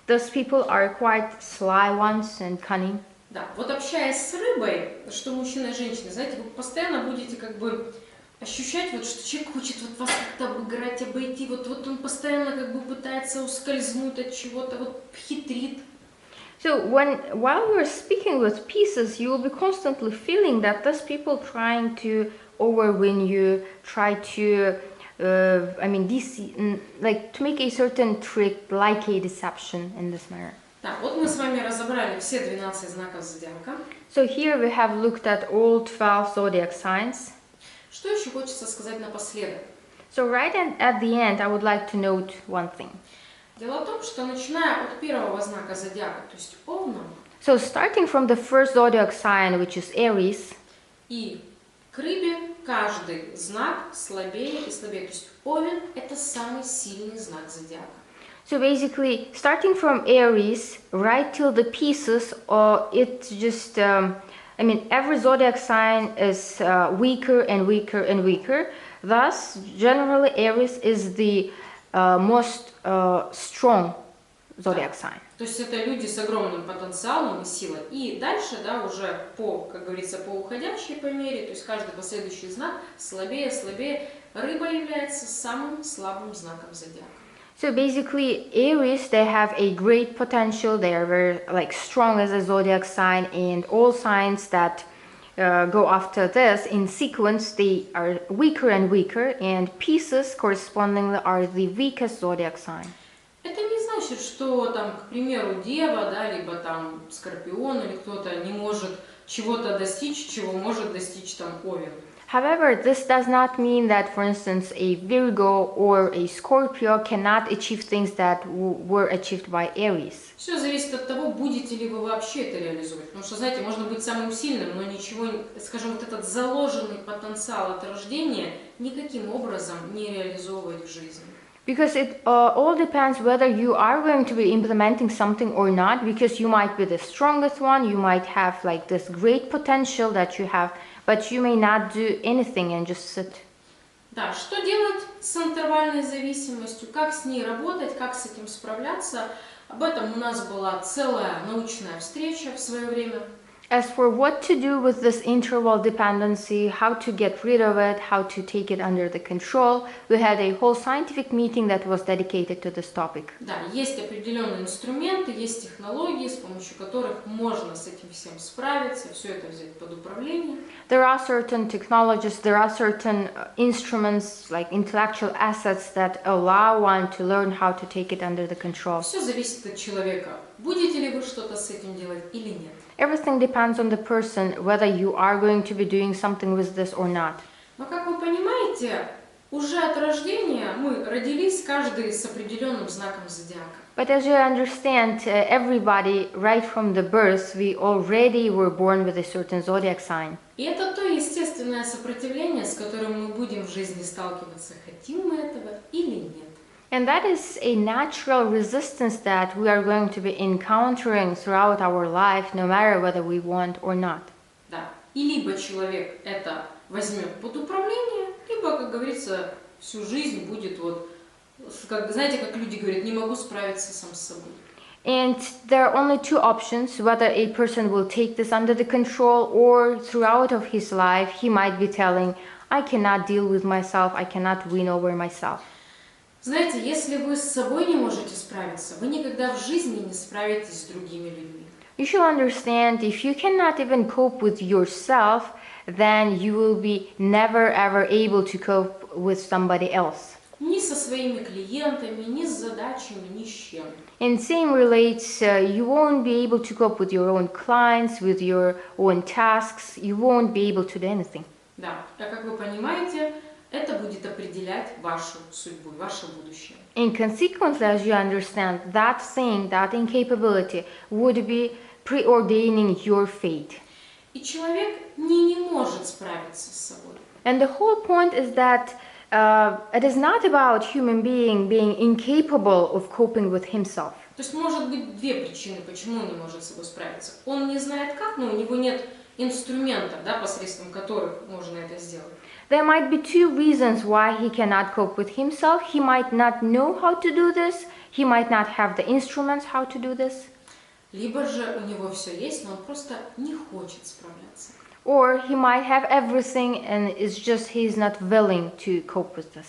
those people are quite sly ones and cunning. Да, общаясь с рыбой, что мужчина и женщина, знаете, вы постоянно будете ощущать, что человек хочет вас как-то обыграть, обойти, он постоянно пытается ускользнуть от чего-то, хитрит. So while you're speaking with Pisces, you will be constantly feeling that those people trying to overwin you, try to, to make a certain trick, like a deception in this manner. Так, мы с вами разобрали все 12 знаков зодиака. So here we have looked at all 12 zodiac signs. Что еще хочется сказать напоследок? So right at the end, I would like to note one thing. Дело в том, что начиная от первого знака зодиака, то есть Овна, so starting from the first zodiac sign, which is Aries, и к рыбе каждый знак слабее и слабее. То есть Овен – это самый сильный знак зодиака. So basically, starting from Aries right till the Pisces, it's just, every zodiac sign is weaker and weaker and weaker. Thus, generally, Aries is the most strong zodiac sign. То То есть это люди с огромным потенциалом и силой. И дальше, да, уже по, как говорится, по уходящей по мере, то есть каждый последующий знак слабее, слабее. Рыба является самым слабым знаком зодиака. So basically, Aries, they have a great potential. They are very strong as a zodiac sign, and all signs that go after this in sequence, they are weaker and weaker, and Pisces correspondingly are the weakest zodiac sign. Это не значит, что там, к примеру, Дева, да, либо там Скорпион или кто-то не может чего-то достичь, чего может достичь там Овен. However, this does not mean that, for instance, a Virgo or a Scorpio cannot achieve things that were achieved by Aries. Все зависит от того, будете ли вы вообще это реализовывать. Потому что, знаете, можно быть самым сильным, но ничего, скажем, вот этот заложенный потенциал от рождения никаким образом не реализовывать в жизни. Because it all depends whether you are going to be implementing something or not, because you might be the strongest one, you might have this great potential that you have, but you may not do anything and just sit. Да, что делать с интервальной зависимостью, как с ней работать, как с этим справляться, об этом у нас была целая научная встреча в свое время. As for what to do with this interval dependency, how to get rid of it, how to take it under the control, we had a whole scientific meeting that was dedicated to this topic. Да, есть определенные инструменты, есть технологии, с помощью которых можно с этим всем справиться, все это взять под управление. There are certain technologies, there are certain instruments, like intellectual assets that allow one to learn how to take it under the control. Все зависит от человека. Будете ли вы что-то с этим делать или нет? Everything depends on the person, whether you are going to be doing something with this or not. Но, как вы понимаете, уже от рождения мы родились каждый с определенным знаком зодиака. But as you understand, everybody, right from the birth, we already were born with a certain zodiac sign. И это то естественное сопротивление, с которым мы будем в жизни сталкиваться, хотим мы этого или нет. And that is a natural resistance that we are going to be encountering throughout our life, no matter whether we want or not. Да. И либо человек это возьмет под управление, либо, как говорится, всю жизнь будет вот, как, знаете, как люди говорят, не могу справиться сам с собой. And there are only two options, whether a person will take this under the control or throughout of his life he might be telling, I cannot deal with myself, I cannot win over myself. Знаете, если вы с собой не можете справиться, вы никогда в жизни не справитесь с другими людьми. You should understand, if you cannot even cope with yourself, then you will be never ever able to cope with somebody else. Ни со своими клиентами, ни с задачами, ни с чем. And same relates, you won't be able to cope with your own clients, with your own tasks, you won't be able to do anything. Да, а как вы понимаете, это будет определять вашу судьбу, ваше будущее. And consequently, as you understand, that thing, that incapability would be preordaining your fate. И человек не может справиться с собой. And the whole point is that it is not about human being being incapable of coping with himself. То есть может быть две причины, почему он не может с собой справиться. Он не знает как, но у него нет инструментов, да, посредством которых можно это сделать. There might be two reasons why he cannot cope with himself. He might not know how to do this. He might not have the instruments how to do this. Либо же у него все есть, но он просто не хочет справляться. Or he might have everything and it's just he's not willing to cope with this.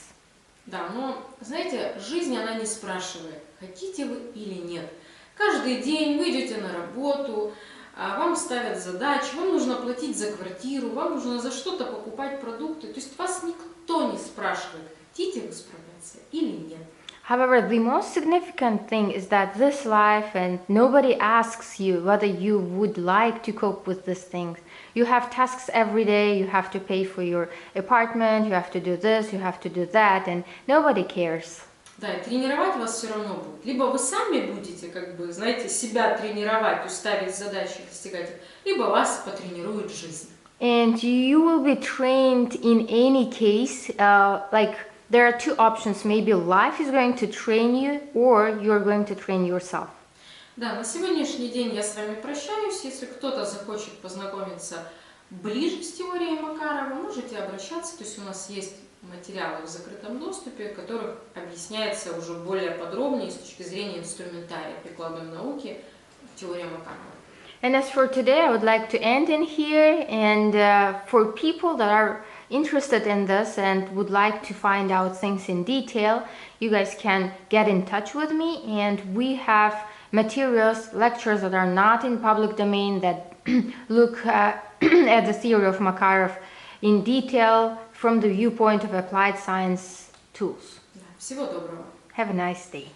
Да, но, знаете, жизнь, она не спрашивает, хотите вы или нет. Каждый день вы идете на работу, вам ставят задачи, вам нужно платить за квартиру, вам нужно за что-то покупать продукты. То есть вас никто не спрашивает, хотите вы справляться или нет. However, the most significant thing is that this life and nobody asks you whether you would like to cope with these things. You have tasks every day, you have to pay for your apartment, you have to do this, you have to do that, and nobody cares. Да, и тренировать вас все равно будет. Либо вы сами будете, как бы, знаете, себя тренировать, ставить задачи, достигать их, либо вас потренирует жизнь. And you will be trained in any case, there are two options. Maybe life is going to train you, or you're going to train yourself. Да, на сегодняшний день я с вами прощаюсь. Если кто-то захочет познакомиться ближе с теорией Макарова, можете обращаться. То есть у нас есть материалы в закрытом доступе, в которых объясняется уже более подробнее с точки зрения инструментария прикладной науки теория Макарова. And as for today, I would like to end in here, and for people that are interested in this and would like to find out things in detail, you guys can get in touch with me, and we have materials, lectures that are not in public domain that look at the theory of Makarov in detail from the viewpoint of applied science tools. Всего доброго. Have a nice day.